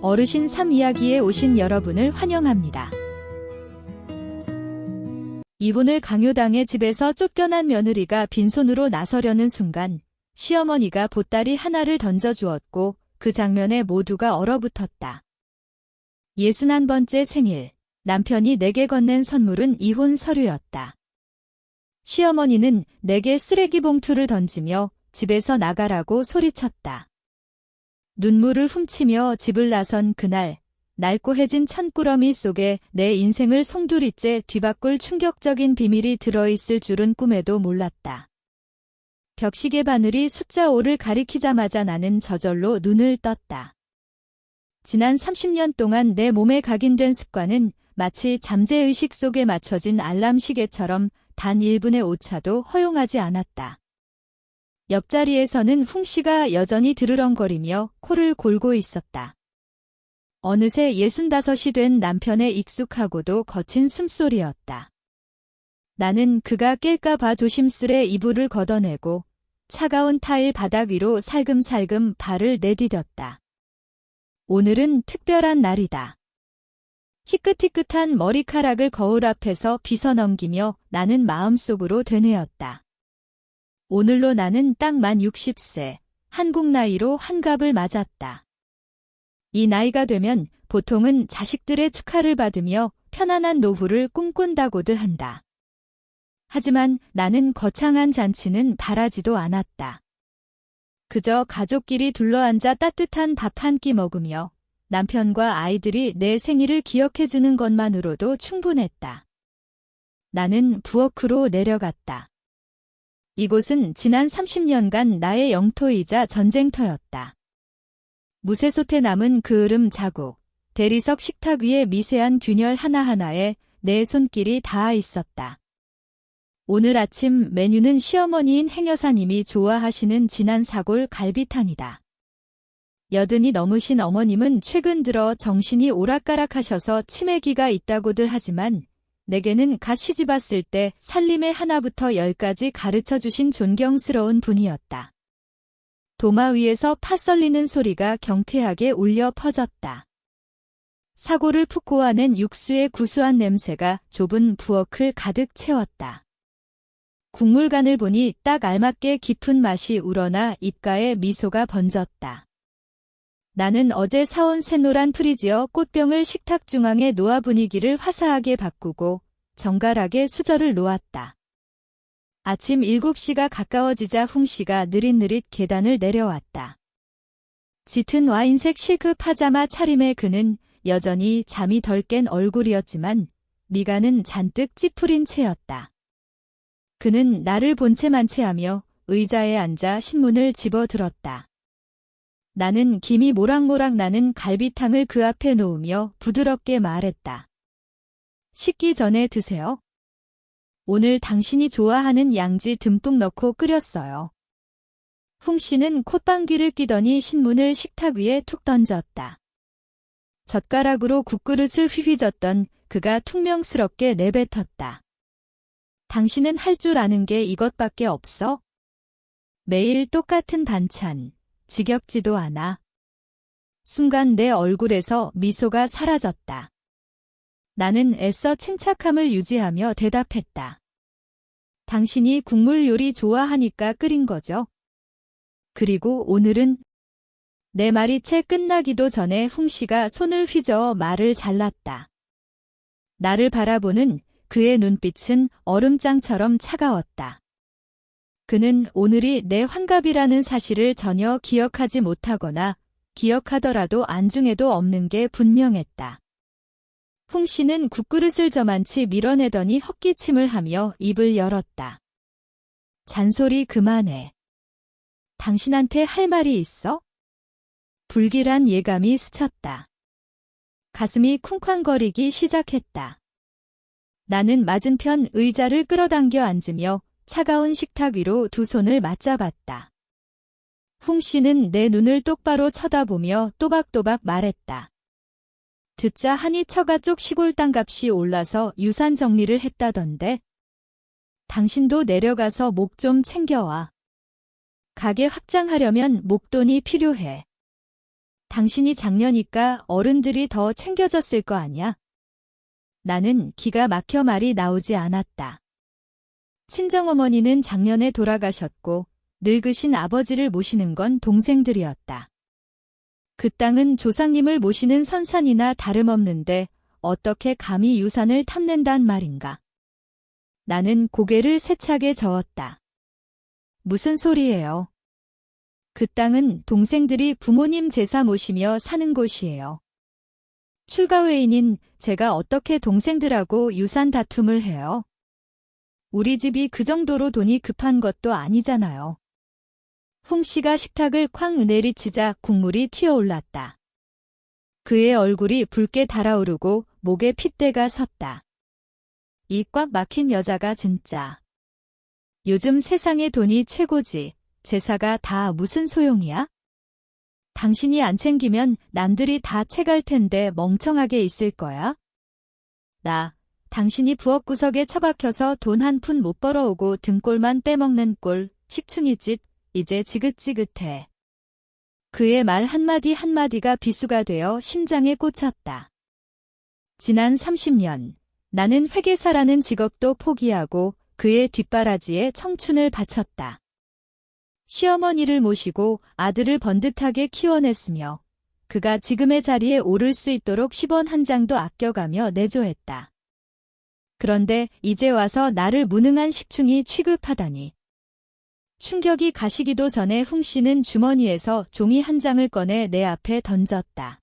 어르신 3 이야기에 오신 여러분을 환영합니다. 이혼을 강요당해 집에서 쫓겨난 며느리가 빈손으로 나서려는 순간 시어머니가 보따리 하나를 던져주었고 그 장면에 모두가 얼어붙었다. 61번째 생일, 남편이 내게 건넨 선물은 이혼 서류였다. 시어머니는 내게 쓰레기 봉투를 던지며 집에서 나가라고 소리쳤다. 눈물을 훔치며 집을 나선 그날, 낡고해진 천꾸러미 속에 내 인생을 송두리째 뒤바꿀 충격적인 비밀이 들어있을 줄은 꿈에도 몰랐다. 벽시계 바늘이 숫자 5를 가리키자마자 나는 저절로 눈을 떴다. 지난 30년 동안 내 몸에 각인된 습관은 마치 잠재의식 속에 맞춰진 알람 시계처럼 단 1분의 오차도 허용하지 않았다. 옆자리에서는 훈 씨가 여전히 드르렁거리며 코를 골고 있었다. 어느새 65이 된 남편의 익숙하고도 거친 숨소리였다. 나는 그가 깰까 봐 조심스레 이불을 걷어내고 차가운 타일 바닥 위로 살금살금 발을 내디뎠다. 오늘은 특별한 날이다. 희끗희끗한 머리카락을 거울 앞에서 빗어넘기며 나는 마음속으로 되뇌었다. 오늘로 나는 딱 만 60세, 한국 나이로 환갑을 맞았다. 이 나이가 되면 보통은 자식들의 축하를 받으며 편안한 노후를 꿈꾼다고들 한다. 하지만 나는 거창한 잔치는 바라지도 않았다. 그저 가족끼리 둘러앉아 따뜻한 밥 한 끼 먹으며 남편과 아이들이 내 생일을 기억해주는 것만으로도 충분했다. 나는 부엌으로 내려갔다. 이곳은 지난 30년간 나의 영토이자 전쟁터였다. 무쇠솥에 남은 그을음 자국, 대리석 식탁 위에 미세한 균열 하나하나에 내 손길이 닿아 있었다. 오늘 아침 메뉴는 시어머니인 행여사님이 좋아하시는 진한 사골 갈비탕이다. 여든이 넘으신 어머님은 최근 들어 정신이 오락가락하셔서 치매기가 있다고들 하지만 내게는 갓 시집왔을 때 살림의 하나부터 10까지 가르쳐주신 존경스러운 분이었다. 도마 위에서 파 썰리는 소리가 경쾌하게 울려 퍼졌다. 사골을 푹 고아낸 육수의 구수한 냄새가 좁은 부엌을 가득 채웠다. 국물간을 보니 딱 알맞게 깊은 맛이 우러나 입가에 미소가 번졌다. 나는 어제 사온 새노란 프리지어 꽃병을 식탁 중앙에 놓아 분위기를 화사하게 바꾸고 정갈하게 수저를 놓았다. 아침 7시가 가까워지자 훈 씨가 느릿느릿 계단을 내려왔다. 짙은 와인색 실크 파자마 차림의 그는 여전히 잠이 덜 깬 얼굴이었지만 미간은 잔뜩 찌푸린 채였다. 그는 나를 본 채 만체하며 의자에 앉아 신문을 집어들었다. 나는 김이 모락모락 나는 갈비탕을 그 앞에 놓으며 부드럽게 말했다. 식기 전에 드세요. 오늘 당신이 좋아하는 양지 듬뿍 넣고 끓였어요. 훈 씨는 콧방귀를 뀌더니 신문을 식탁 위에 툭 던졌다. 젓가락으로 국그릇을 휘휘젓던 그가 퉁명스럽게 내뱉었다. 당신은 할 줄 아는 게 이것밖에 없어? 매일 똑같은 반찬. 지겹지도 않아. 순간 내 얼굴에서 미소가 사라졌다. 나는 애써 침착함을 유지하며 대답했다. 당신이 국물 요리 좋아하니까 끓인 거죠. 그리고 오늘은 내 말이 채 끝나기도 전에 훈 씨가 손을 휘저어 말을 잘랐다. 나를 바라보는 그의 눈빛은 얼음장처럼 차가웠다. 그는 오늘이 내 환갑이라는 사실을 전혀 기억하지 못하거나 기억하더라도 안중에도 없는 게 분명했다. 훈 씨는 국그릇을 저만치 밀어내더니 헛기침을 하며 입을 열었다. 잔소리 그만해. 당신한테 할 말이 있어? 불길한 예감이 스쳤다. 가슴이 쿵쾅거리기 시작했다. 나는 맞은편 의자를 끌어당겨 앉으며 차가운 식탁 위로 두 손을 맞잡았다. 훈 씨는 내 눈을 똑바로 쳐다보며 또박또박 말했다. 듣자 하니 처가 쪽 시골 땅값이 올라서 유산 정리를 했다던데. 당신도 내려가서 목 좀 챙겨와. 가게 확장하려면 목돈이 필요해. 당신이 장녀니까 어른들이 더 챙겨줬을 거 아냐? 나는 기가 막혀 말이 나오지 않았다. 친정어머니는 작년에 돌아가셨고 늙으신 아버지를 모시는 건 동생들이었다. 그 땅은 조상님을 모시는 선산이나 다름없는데 어떻게 감히 유산을 탐낸단 말인가. 나는 고개를 세차게 저었다. 무슨 소리예요? 그 땅은 동생들이 부모님 제사 모시며 사는 곳이에요. 출가회인인 제가 어떻게 동생들하고 유산 다툼을 해요? 우리 집이 그 정도로 돈이 급한 것도 아니잖아요. 홍 씨가 식탁을 쾅 내리치자 국물이 튀어올랐다. 그의 얼굴이 붉게 달아오르고 목에 핏대가 섰다. 이 꽉 막힌 여자가 진짜. 요즘 세상에 돈이 최고지. 제사가 다 무슨 소용이야? 당신이 안 챙기면 남들이 다 채갈 텐데 멍청하게 있을 거야? 당신이 부엌구석에 처박혀서 돈 한 푼 못 벌어오고 등골만 빼먹는 꼴, 식충이 짓, 이제 지긋지긋해. 그의 말 한마디 한마디가 비수가 되어 심장에 꽂혔다. 지난 30년, 나는 회계사라는 직업도 포기하고 그의 뒷바라지에 청춘을 바쳤다. 시어머니를 모시고 아들을 번듯하게 키워냈으며 그가 지금의 자리에 오를 수 있도록 10원 한 장도 아껴가며 내조했다. 그런데 이제 와서 나를 무능한 식충이 취급하다니. 충격이 가시기도 전에 홍 씨는 주머니에서 종이 한 장을 꺼내 내 앞에 던졌다.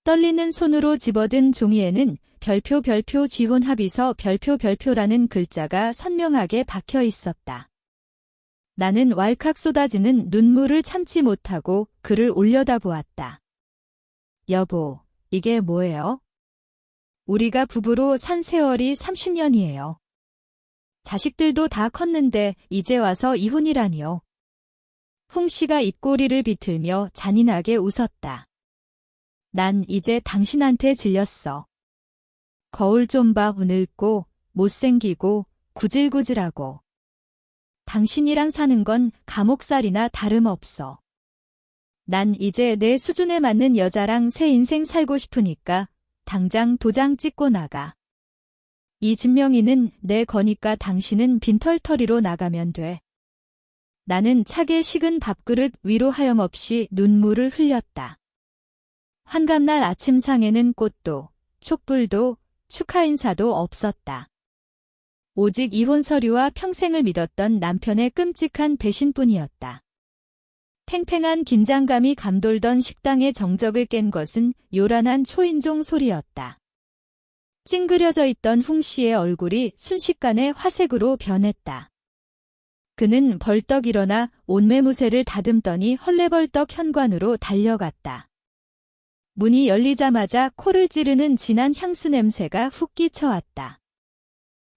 떨리는 손으로 집어든 종이에는 별표 지혼합의서 별표라는 글자가 선명하게 박혀 있었다. 나는 왈칵 쏟아지는 눈물을 참지 못하고 그를 올려다보았다. 여보, 이게 뭐예요? 우리가 부부로 산 세월이 30년이에요. 자식들도 다 컸는데 이제 와서 이혼이라니요. 홍 씨가 입꼬리를 비틀며 잔인하게 웃었다. 난 이제 당신한테 질렸어. 거울 좀 봐. 늙고 못생기고 구질구질하고. 당신이랑 사는 건 감옥살이나 다름없어. 난 이제 내 수준에 맞는 여자랑 새 인생 살고 싶으니까 당장 도장 찍고 나가. 이 진명이는 내 거니까 당신은 빈털터리로 나가면 돼. 나는 차게 식은 밥그릇 위로 하염없이 눈물을 흘렸다. 환갑날 아침상에는 꽃도, 촛불도, 축하 인사도 없었다. 오직 이혼 서류와 평생을 믿었던 남편의 끔찍한 배신뿐이었다. 팽팽한 긴장감이 감돌던 식당의 정적을 깬 것은 요란한 초인종 소리였다. 찡그려져 있던 홍 씨의 얼굴이 순식간에 화색으로 변했다. 그는 벌떡 일어나 옷매무새를 다듬더니 헐레벌떡 현관으로 달려갔다. 문이 열리자마자 코를 찌르는 진한 향수 냄새가 훅 끼쳐왔다.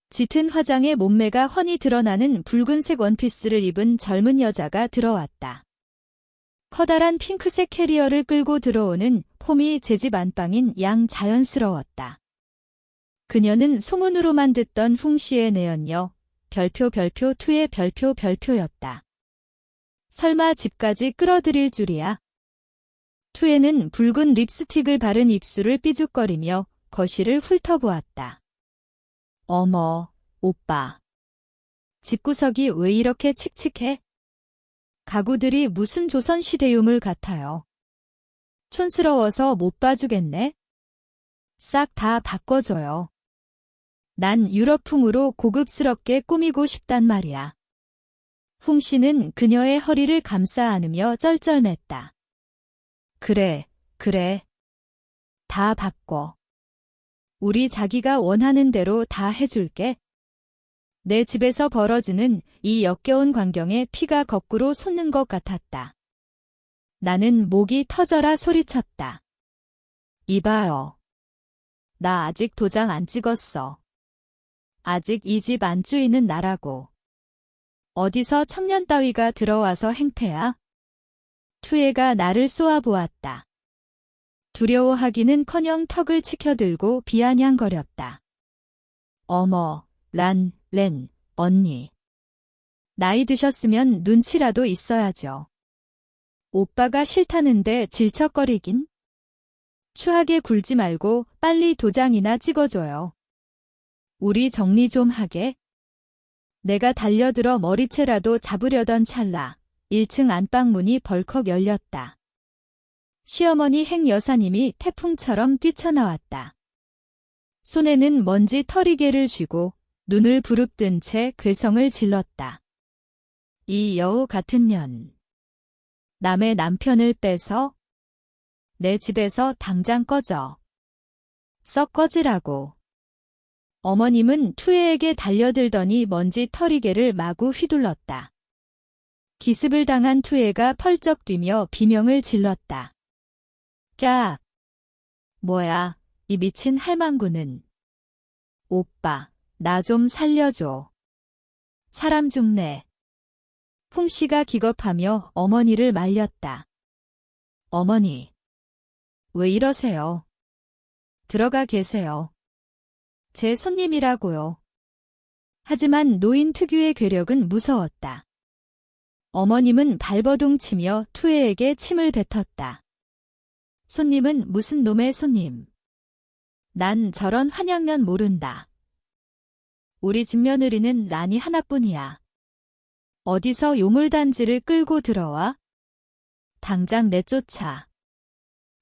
짙은 화장에 몸매가 훤히 드러나는 붉은색 원피스를 입은 젊은 여자가 들어왔다. 커다란 핑크색 캐리어를 끌고 들어오는 폼이 제 집 안방인 양 자연스러웠다. 그녀는 소문으로만 듣던 홍 씨의 내연녀, 별표2의 별표였다. 설마 집까지 끌어들일 줄이야. 2에는 붉은 립스틱을 바른 입술을 삐죽거리며 거실을 훑어보았다. 어머, 오빠. 집구석이 왜 이렇게 칙칙해? 가구들이 무슨 조선시대유물 같아요. 촌스러워서 못 봐주겠네? 싹 다 바꿔줘요. 난 유럽풍으로 고급스럽게 꾸미고 싶단 말이야. 홍 씨는 그녀의 허리를 감싸 안으며 쩔쩔맸다. 그래. 다 바꿔. 우리 자기가 원하는 대로 다 해줄게. 내 집에서 벌어지는 이 역겨운 광경에 피가 거꾸로 솟는 것 같았다. 나는 목이 터져라 소리쳤다. 이봐요. 나 아직 도장 안 찍었어. 아직 이 집 안주인은 나라고. 어디서 청년 따위가 들어와서 행패야? 투애가 나를 쏘아보았다. 두려워하기는커녕 턱을 치켜들고 비아냥거렸다. 어머, 렌, 언니. 나이 드셨으면 눈치라도 있어야죠. 오빠가 싫다는데 질척거리긴? 추하게 굴지 말고 빨리 도장이나 찍어줘요. 우리 정리 좀 하게. 내가 달려들어 머리채라도 잡으려던 찰나 1층 안방문이 벌컥 열렸다. 시어머니 행 여사님이 태풍처럼 뛰쳐나왔다. 손에는 먼지 털이개를 쥐고 눈을 부릅뜬 채 괴성을 질렀다. 이 여우 같은 년. 남의 남편을 빼서 내 집에서 당장 꺼져. 썩 꺼지라고. 어머님은 투애에게 달려들더니 먼지 털이개를 마구 휘둘렀다. 기습을 당한 투애가 펄쩍 뛰며 비명을 질렀다. 까! 뭐야, 이 미친 할망구는. 오빠, 나 좀 살려줘. 사람 죽네. 풍씨가 기겁하며 어머니를 말렸다. 어머니. 왜 이러세요? 들어가 계세요. 제 손님이라고요. 하지만 노인 특유의 괴력은 무서웠다. 어머님은 발버둥 치며 투애에게 침을 뱉었다. 손님은 무슨 놈의 손님. 난 저런 환양년 모른다. 우리 집 며느리는 란이 하나뿐이야. 어디서 요물단지를 끌고 들어와? 당장 내쫓아.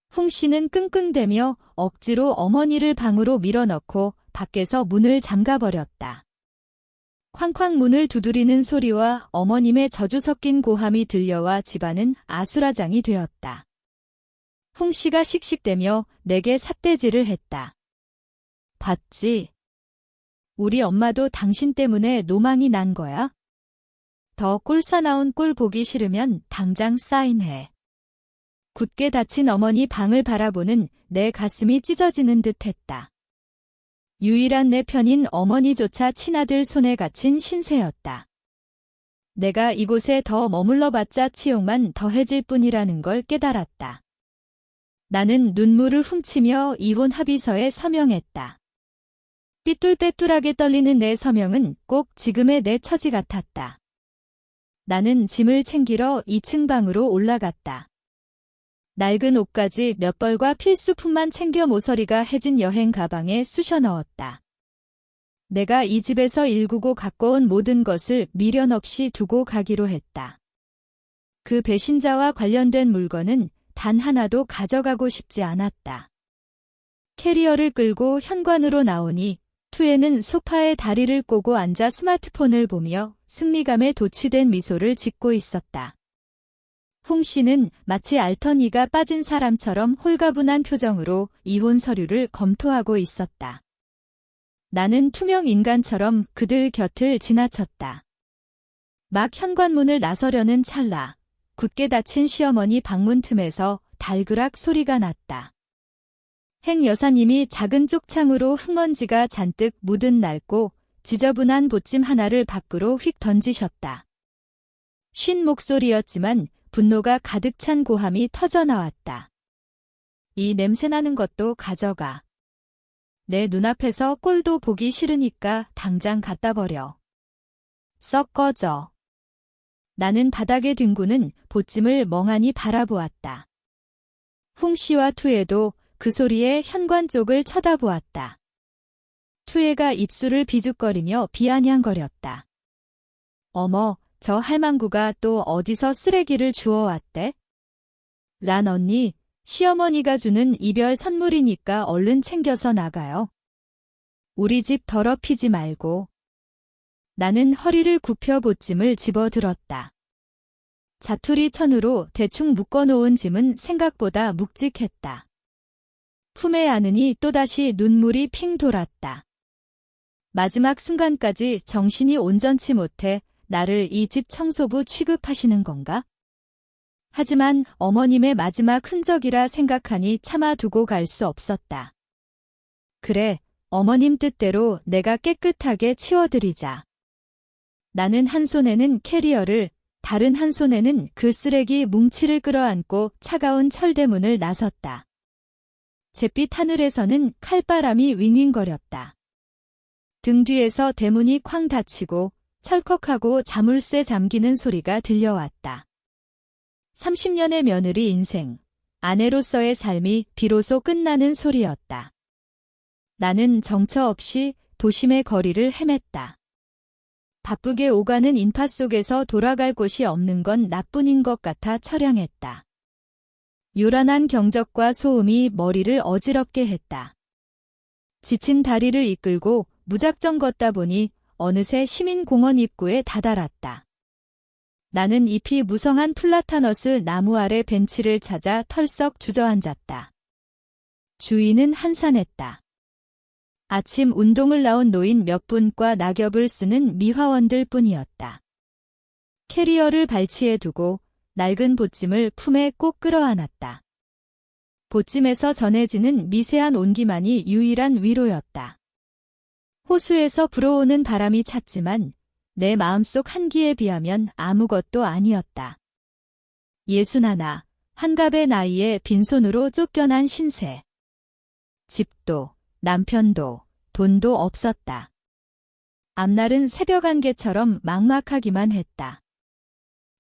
풍씨는 끙끙대며 억지로 어머니를 방으로 밀어넣고 밖에서 문을 잠가버렸다. 쾅쾅 문을 두드리는 소리와 어머님의 저주 섞인 고함이 들려와 집안은 아수라장이 되었다. 풍씨가 씩씩대며 내게 삿대질을 했다. 봤지? 우리 엄마도 당신 때문에 노망이 난 거야? 더 꼴사나운 꼴 보기 싫으면 당장 사인해. 굳게 닫힌 어머니 방을 바라보는 내 가슴이 찢어지는 듯했다. 유일한 내 편인 어머니조차 친아들 손에 갇힌 신세였다. 내가 이곳에 더 머물러봤자 치욕만 더해질 뿐이라는 걸 깨달았다. 나는 눈물을 훔치며 이혼 합의서에 서명했다. 삐뚤빼뚤하게 떨리는 내 서명은 꼭 지금의 내 처지 같았다. 나는 짐을 챙기러 2층 방으로 올라갔다. 낡은 옷까지 몇 벌과 필수품만 챙겨 모서리가 해진 여행 가방에 쑤셔 넣었다. 내가 이 집에서 일구고 갖고 온 모든 것을 미련 없이 두고 가기로 했다. 그 배신자와 관련된 물건은 단 하나도 가져가고 싶지 않았다. 캐리어를 끌고 현관으로 나오니 투애는 소파에 다리를 꼬고 앉아 스마트폰을 보며 승리감에 도취된 미소를 짓고 있었다. 풍씨는 마치 알턴이가 빠진 사람처럼 홀가분한 표정으로 이혼 서류를 검토하고 있었다. 나는 투명 인간처럼 그들 곁을 지나쳤다. 막 현관문을 나서려는 찰나 굳게 닫힌 시어머니 방문 틈에서 달그락 소리가 났다. 행 여사님이 작은 쪽창으로 흙먼지가 잔뜩 묻은 낡고 지저분한 보찜 하나를 밖으로 휙 던지셨다. 쉰 목소리였지만 분노가 가득 찬 고함이 터져나왔다. 이 냄새나는 것도 가져가. 내 눈앞에서 꼴도 보기 싫으니까 당장 갖다 버려. 썩 꺼져. 나는 바닥에 뒹구는 보찜을 멍하니 바라보았다. 풍씨와 투애도 그 소리에 현관 쪽을 쳐다보았다. 투애가 입술을 비죽거리며 비아냥거렸다. 어머, 저 할망구가 또 어디서 쓰레기를 주워왔대? 란 언니, 시어머니가 주는 이별 선물이니까 얼른 챙겨서 나가요. 우리 집 더럽히지 말고. 나는 허리를 굽혀 보찜을 집어들었다. 자투리 천으로 대충 묶어놓은 짐은 생각보다 묵직했다. 품에 안으니 또다시 눈물이 핑 돌았다. 마지막 순간까지 정신이 온전치 못해 나를 이 집 청소부 취급하시는 건가? 하지만 어머님의 마지막 흔적이라 생각하니 참아두고 갈 수 없었다. 그래, 어머님 뜻대로 내가 깨끗하게 치워드리자. 나는 한 손에는 캐리어를, 다른 한 손에는 그 쓰레기 뭉치를 끌어안고 차가운 철대문을 나섰다. 잿빛 하늘에서는 칼바람이 윙윙거렸다. 등 뒤에서 대문이 쾅 닫히고 철컥하고 자물쇠 잠기는 소리가 들려왔다. 30년의 며느리 인생, 아내로서의 삶이 비로소 끝나는 소리였다. 나는 정처 없이 도심의 거리를 헤맸다. 바쁘게 오가는 인파 속에서 돌아갈 곳이 없는 건 나뿐인 것 같아 처량했다. 요란한 경적과 소음이 머리를 어지럽게 했다. 지친 다리를 이끌고 무작정 걷다 보니 어느새 시민공원 입구에 다다랐다. 나는 잎이 무성한 플라타너스 나무 아래 벤치를 찾아 털썩 주저앉았다. 주위는 한산했다. 아침 운동을 나온 노인 몇 분과 낙엽을 쓰는 미화원들 뿐이었다. 캐리어를 발치에 두고 낡은 보찜을 품에 꼭 끌어안았다. 보찜에서 전해지는 미세한 온기만이 유일한 위로였다. 호수에서 불어오는 바람이 찼지만 내 마음속 한기에 비하면 아무것도 아니었다. 61, 한갑의 나이에 빈손으로 쫓겨난 신세. 집도, 남편도, 돈도 없었다. 앞날은 새벽 안개처럼 막막하기만 했다.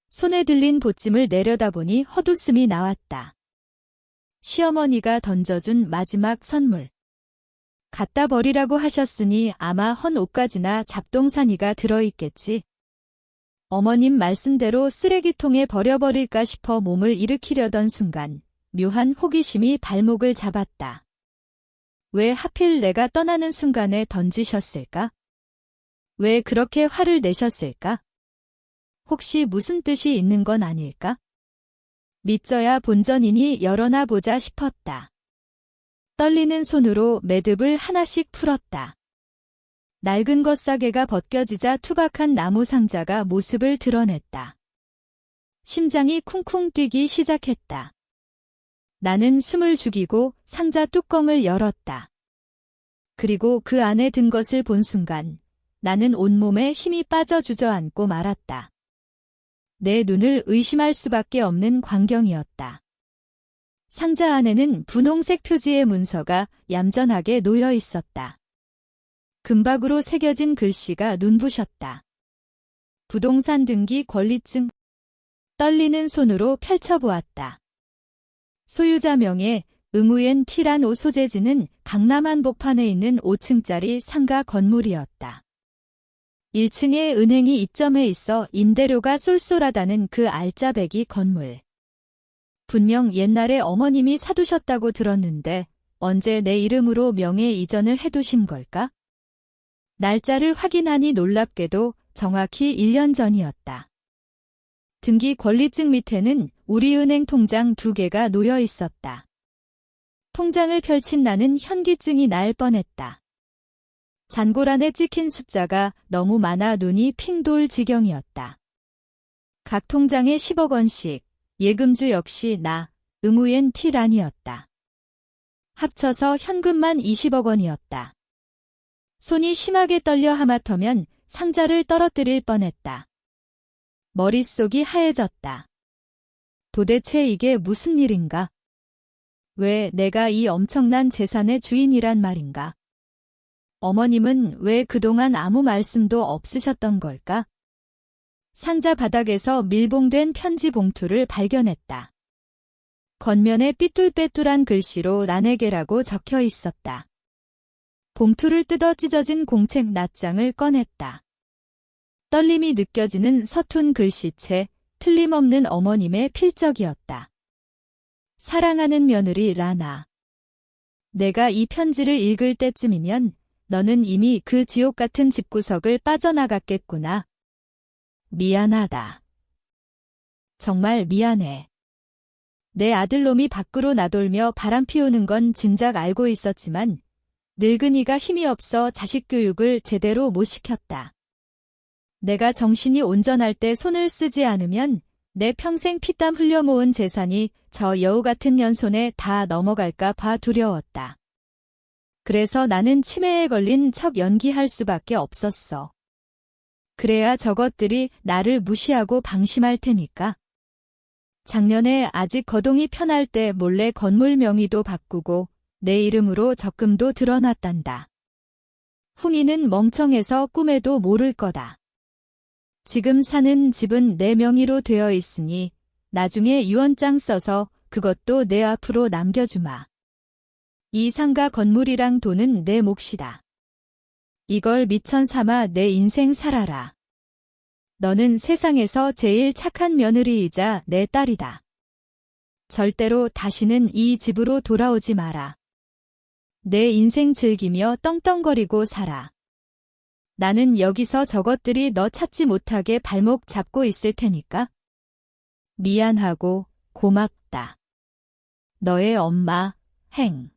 손에 들린 보찜을 내려다보니 헛웃음이 나왔다. 시어머니가 던져준 마지막 선물. 갖다 버리라고 하셨으니 아마 헌 옷가지나 잡동사니가 들어있겠지. 어머님 말씀대로 쓰레기통에 버려버릴까 싶어 몸을 일으키려던 순간 묘한 호기심이 발목을 잡았다. 왜 하필 내가 떠나는 순간에 던지셨을까? 왜 그렇게 화를 내셨을까? 혹시 무슨 뜻이 있는 건 아닐까? 믿져야 본전이니 열어나 보자 싶었다. 떨리는 손으로 매듭을 하나씩 풀었다. 낡은 겉사개가 벗겨지자 투박한 나무 상자가 모습을 드러냈다. 심장이 쿵쿵 뛰기 시작했다. 나는 숨을 죽이고 상자 뚜껑을 열었다. 그리고 그 안에 든 것을 본 순간 나는 온몸에 힘이 빠져 주저앉고 말았다. 내 눈을 의심할 수밖에 없는 광경이었다. 상자 안에는 분홍색 표지의 문서가 얌전하게 놓여 있었다. 금박으로 새겨진 글씨가 눈부셨다. 부동산 등기 권리증. 떨리는 손으로 펼쳐보았다. 소유자 명의 응우엔 티란 오 소재지는 강남 한복판에 있는 5층짜리 상가 건물이었다. 1층에 은행이 입점해 있어 임대료가 쏠쏠하다는 그 알짜배기 건물. 분명 옛날에 어머님이 사두셨다고 들었는데 언제 내 이름으로 명예 이전을 해두신 걸까? 날짜를 확인하니 놀랍게도 정확히 1년 전이었다. 등기 권리증 밑에는 우리은행 통장 2개가 놓여 있었다. 통장을 펼친 나는 현기증이 날 뻔했다. 잔고란에 찍힌 숫자가 너무 많아 눈이 핑 돌 지경이었다. 각 통장에 10억 원씩, 예금주 역시 나, 응우엔 티란이었다. 합쳐서 현금만 20억 원이었다. 손이 심하게 떨려 하마터면 상자를 떨어뜨릴 뻔했다. 머릿속이 하얘졌다. 도대체 이게 무슨 일인가? 왜 내가 이 엄청난 재산의 주인이란 말인가? 어머님은 왜 그동안 아무 말씀도 없으셨던 걸까? 상자 바닥에서 밀봉된 편지 봉투를 발견했다. 겉면에 삐뚤빼뚤한 글씨로 라네게라고 적혀 있었다. 봉투를 뜯어 찢어진 공책 낱장을 꺼냈다. 떨림이 느껴지는 서툰 글씨체, 틀림없는 어머님의 필적이었다. 사랑하는 며느리 라나. 내가 이 편지를 읽을 때쯤이면 너는 이미 그 지옥 같은 집구석을 빠져나갔겠구나. 미안하다. 정말 미안해. 내 아들놈이 밖으로 나돌며 바람 피우는 건 진작 알고 있었지만 늙은이가 힘이 없어 자식 교육을 제대로 못 시켰다. 내가 정신이 온전할 때 손을 쓰지 않으면 내 평생 피땀 흘려 모은 재산이 저 여우 같은 년 손에 다 넘어갈까 봐 두려웠다. 그래서 나는 치매에 걸린 척 연기할 수밖에 없었어. 그래야 저것들이 나를 무시하고 방심할 테니까. 작년에 아직 거동이 편할 때 몰래 건물 명의도 바꾸고 내 이름으로 적금도 들어놨단다. 흥이는 멍청해서 꿈에도 모를 거다. 지금 사는 집은 내 명의로 되어 있으니 나중에 유언장 써서 그것도 내 앞으로 남겨주마. 이 상가 건물이랑 돈은 내 몫이다. 이걸 미천 삼아 내 인생 살아라. 너는 세상에서 제일 착한 며느리이자 내 딸이다. 절대로 다시는 이 집으로 돌아오지 마라. 내 인생 즐기며 떵떵거리고 살아. 나는 여기서 저것들이 너 찾지 못하게 발목 잡고 있을 테니까. 미안하고 고맙다. 너의 엄마, 행.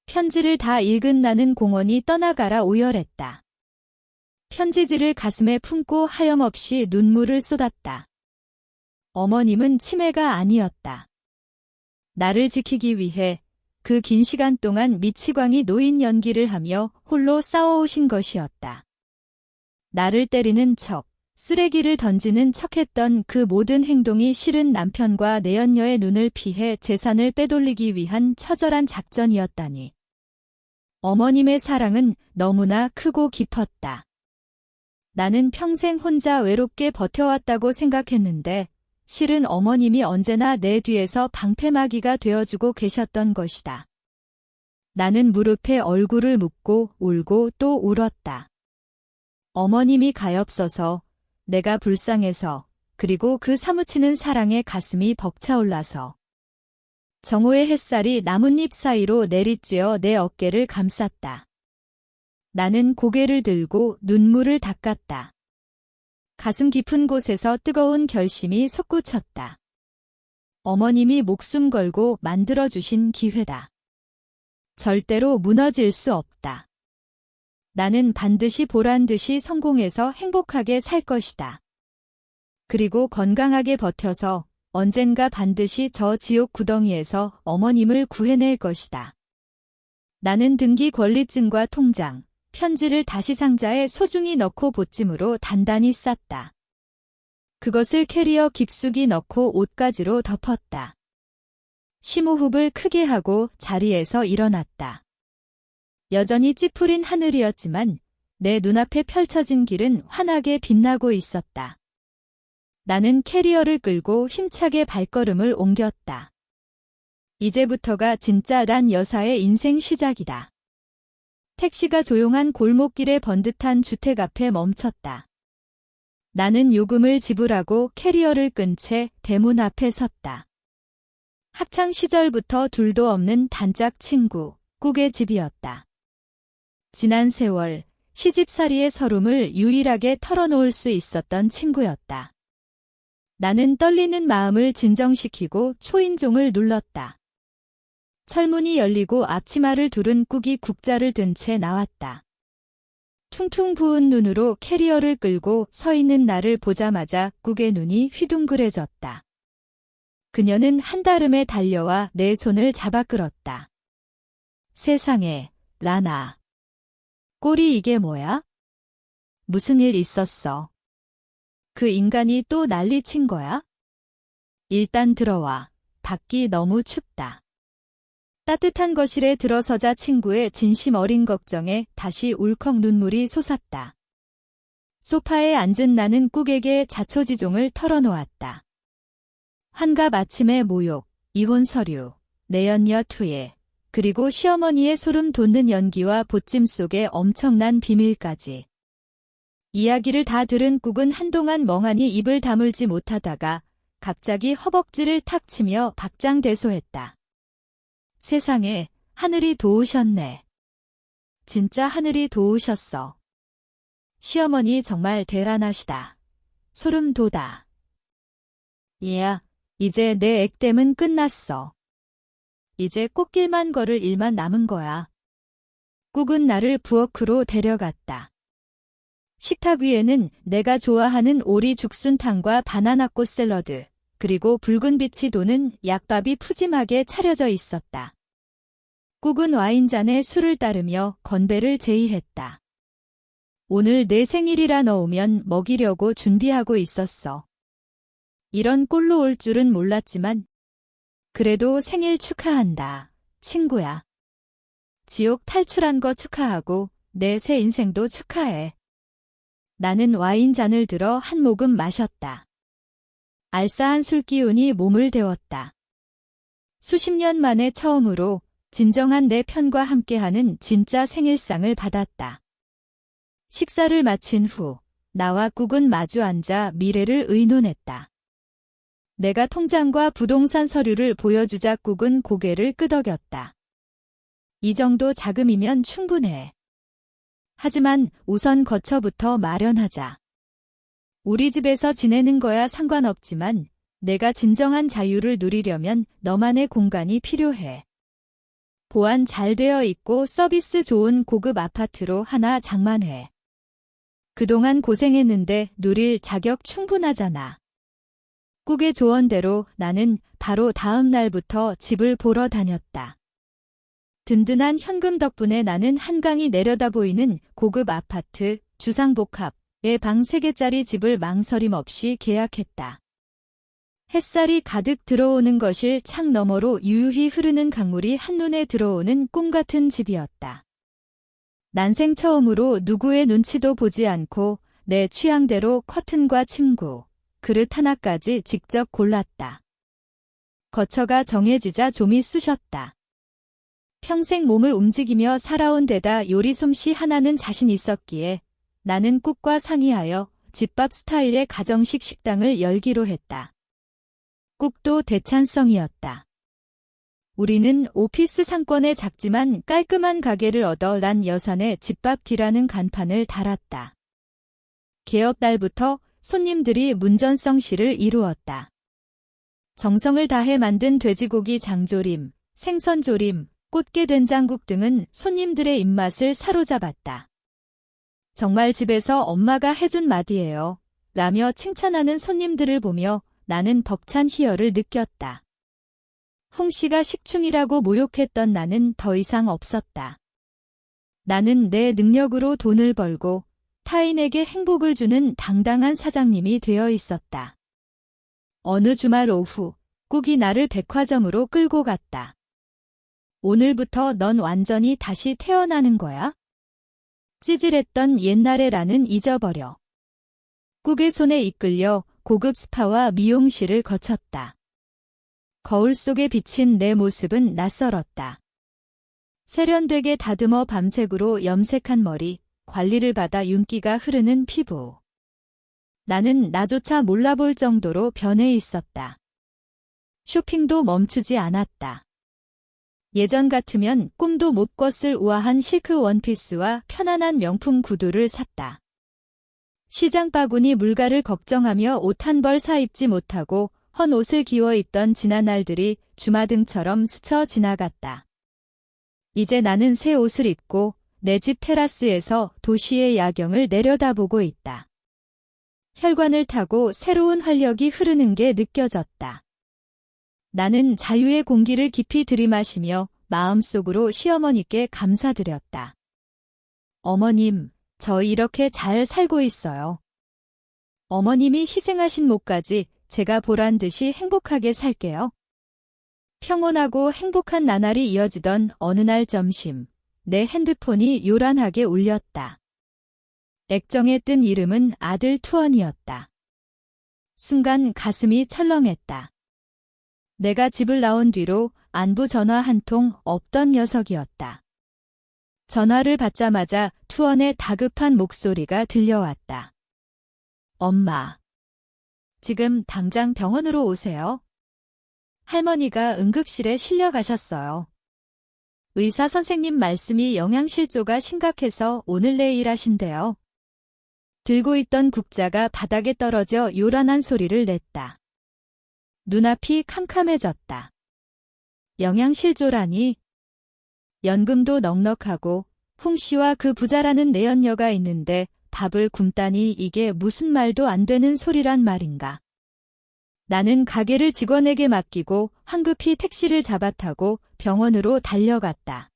편지를 다 읽은 나는 공원이 떠나가라 오열했다. 편지지를 가슴에 품고 하염없이 눈물을 쏟았다. 어머님은 치매가 아니었다. 나를 지키기 위해 그 긴 시간 동안 미치광이 노인 연기를 하며 홀로 싸워오신 것이었다. 나를 때리는 척, 쓰레기를 던지는 척했던 그 모든 행동이 실은 남편과 내연녀의 눈을 피해 재산을 빼돌리기 위한 처절한 작전이었다니. 어머님의 사랑은 너무나 크고 깊었다. 나는 평생 혼자 외롭게 버텨왔다고 생각했는데 실은 어머님이 언제나 내 뒤에서 방패막이가 되어주고 계셨던 것이다. 나는 무릎에 얼굴을 묻고 울고 또 울었다. 어머님이 가엾어서, 내가 불쌍해서, 그리고 그 사무치는 사랑에 가슴이 벅차올라서. 정오의 햇살이 나뭇잎 사이로 내리쬐어 내 어깨를 감쌌다. 나는 고개를 들고 눈물을 닦았다. 가슴 깊은 곳에서 뜨거운 결심이 솟구쳤다. 어머님이 목숨 걸고 만들어주신 기회다. 절대로 무너질 수 없다. 나는 반드시 보란듯이 성공해서 행복하게 살 것이다. 그리고 건강하게 버텨서 언젠가 반드시 저 지옥 구덩이에서 어머님을 구해낼 것이다. 나는 등기 권리증과 통장, 편지를 다시 상자에 소중히 넣고 보찜으로 단단히 쌌다. 그것을 캐리어 깊숙이 넣고 옷가지로 덮었다. 심호흡을 크게 하고 자리에서 일어났다. 여전히 찌푸린 하늘이었지만 내 눈앞에 펼쳐진 길은 환하게 빛나고 있었다. 나는 캐리어를 끌고 힘차게 발걸음을 옮겼다. 이제부터가 진짜 란 여사의 인생 시작이다. 택시가 조용한 골목길의 번듯한 주택 앞에 멈췄다. 나는 요금을 지불하고 캐리어를 끈 채 대문 앞에 섰다. 학창 시절부터 둘도 없는 단짝 친구, 꾹의 집이었다. 지난 세월, 시집살이의 서름을 유일하게 털어놓을 수 있었던 친구였다. 나는 떨리는 마음을 진정시키고 초인종을 눌렀다. 철문이 열리고 앞치마를 두른 꾹이 국자를 든 채 나왔다. 퉁퉁 부은 눈으로 캐리어를 끌고 서 있는 나를 보자마자 꾹의 눈이 휘둥그레졌다. 그녀는 한달음에 달려와 내 손을 잡아 끌었다. 세상에, 라나. 꼴이 이게 뭐야? 무슨 일 있었어? 그 인간이 또 난리친 거야? 일단 들어와. 밖이 너무 춥다. 따뜻한 거실에 들어서자 친구의 진심 어린 걱정에 다시 울컥 눈물이 솟았다. 소파에 앉은 나는 꾹에게 자초지종을 털어놓았다. 환갑 아침의 모욕, 이혼 서류, 내연녀 투예, 그리고 시어머니의 소름 돋는 연기와 보찜 속의 엄청난 비밀까지. 이야기를 다 들은 꾹은 한동안 멍하니 입을 다물지 못하다가 갑자기 허벅지를 탁 치며 박장대소했다. 세상에, 하늘이 도우셨네. 진짜 하늘이 도우셨어. 시어머니 정말 대단하시다. 소름 돋아. 얘야, 이제 내 액땜은 끝났어. 이제 꽃길만 걸을 일만 남은 거야. 꾹은 나를 부엌으로 데려갔다. 식탁 위에는 내가 좋아하는 오리 죽순탕과 바나나꽃 샐러드, 그리고 붉은 빛이 도는 약밥이 푸짐하게 차려져 있었다. 꾹은 와인잔에 술을 따르며 건배를 제의했다. 오늘 내 생일이라 넣으면 먹이려고 준비하고 있었어. 이런 꼴로 올 줄은 몰랐지만 그래도 생일 축하한다, 친구야. 지옥 탈출한 거 축하하고 내 새 인생도 축하해. 나는 와인잔을 들어 한 모금 마셨다. 알싸한 술 기운이 몸을 데웠다. 수십 년 만에 처음으로 진정한 내 편과 함께하는 진짜 생일상을 받았다. 식사를 마친 후 나와 꾹은 마주 앉아 미래를 의논했다. 내가 통장과 부동산 서류를 보여주자 꾹은 고개를 끄덕였다. 이 정도 자금이면 충분해. 하지만 우선 거처부터 마련하자. 우리 집에서 지내는 거야 상관없지만 내가 진정한 자유를 누리려면 너만의 공간이 필요해. 보안 잘 되어 있고 서비스 좋은 고급 아파트로 하나 장만해. 그동안 고생했는데 누릴 자격 충분하잖아. 꾹의 조언대로 나는 바로 다음 날부터 집을 보러 다녔다. 든든한 현금 덕분에 나는 한강이 내려다 보이는 고급 아파트 주상복합의 방 3개짜리 집을 망설임 없이 계약했다. 햇살이 가득 들어오는 거실 창 너머로 유유히 흐르는 강물이 한눈에 들어오는 꿈같은 집이었다. 난생 처음으로 누구의 눈치도 보지 않고 내 취향대로 커튼과 침구, 그릇 하나까지 직접 골랐다. 거처가 정해지자 좀이 쑤셨다. 평생 몸을 움직이며 살아온 데다 요리 솜씨 하나는 자신 있었기에 나는 꾹과 상의하여 집밥 스타일의 가정식 식당을 열기로 했다. 꾹도 대찬성이었다. 우리는 오피스 상권의 작지만 깔끔한 가게를 얻어 란 여산에 집밥기라는 간판을 달았다. 개업 날부터 손님들이 문전성시를 이루었다. 정성을 다해 만든 돼지고기 장조림, 생선조림, 꽃게 된장국 등은 손님들의 입맛을 사로잡았다. 정말 집에서 엄마가 해준 맛이에요. 라며 칭찬하는 손님들을 보며 나는 벅찬 희열을 느꼈다. 홍씨가 식충이라고 모욕했던 나는 더 이상 없었다. 나는 내 능력으로 돈을 벌고 타인에게 행복을 주는 당당한 사장님이 되어 있었다. 어느 주말 오후 꾹이 나를 백화점으로 끌고 갔다. 오늘부터 넌 완전히 다시 태어나는 거야? 찌질했던 옛날의 나는 잊어버려. 꾹의 손에 이끌려 고급 스파와 미용실을 거쳤다. 거울 속에 비친 내 모습은 낯설었다. 세련되게 다듬어 밤색으로 염색한 머리, 관리를 받아 윤기가 흐르는 피부. 나는 나조차 몰라볼 정도로 변해 있었다. 쇼핑도 멈추지 않았다. 예전 같으면 꿈도 못 꿨을 우아한 실크 원피스와 편안한 명품 구두를 샀다. 시장 바구니 물가를 걱정하며 옷 한 벌 사 입지 못하고 헌 옷을 기워 입던 지난 날들이 주마등처럼 스쳐 지나갔다. 이제 나는 새 옷을 입고 내 집 테라스에서 도시의 야경을 내려다보고 있다. 혈관을 타고 새로운 활력이 흐르는 게 느껴졌다. 나는 자유의 공기를 깊이 들이마시며 마음속으로 시어머니께 감사드렸다. 어머님, 저 이렇게 잘 살고 있어요. 어머님이 희생하신 목까지 제가 보란 듯이 행복하게 살게요. 평온하고 행복한 나날이 이어지던 어느 날 점심, 내 핸드폰이 요란하게 울렸다. 액정에 뜬 이름은 아들 투원이었다. 순간 가슴이 철렁했다. 내가 집을 나온 뒤로 안부 전화 한 통 없던 녀석이었다. 전화를 받자마자 투원의 다급한 목소리가 들려왔다. 엄마. 지금 당장 병원으로 오세요. 할머니가 응급실에 실려가셨어요. 의사 선생님 말씀이 영양실조가 심각해서 오늘 내일 하신대요. 들고 있던 국자가 바닥에 떨어져 요란한 소리를 냈다. 눈앞이 캄캄해졌다. 영양실조라니. 연금도 넉넉하고 홍씨와 그 부자라는 내연녀가 있는데 밥을 굶다니 이게 무슨 말도 안 되는 소리란 말인가. 나는 가게를 직원에게 맡기고 황급히 택시를 잡아타고 병원으로 달려갔다.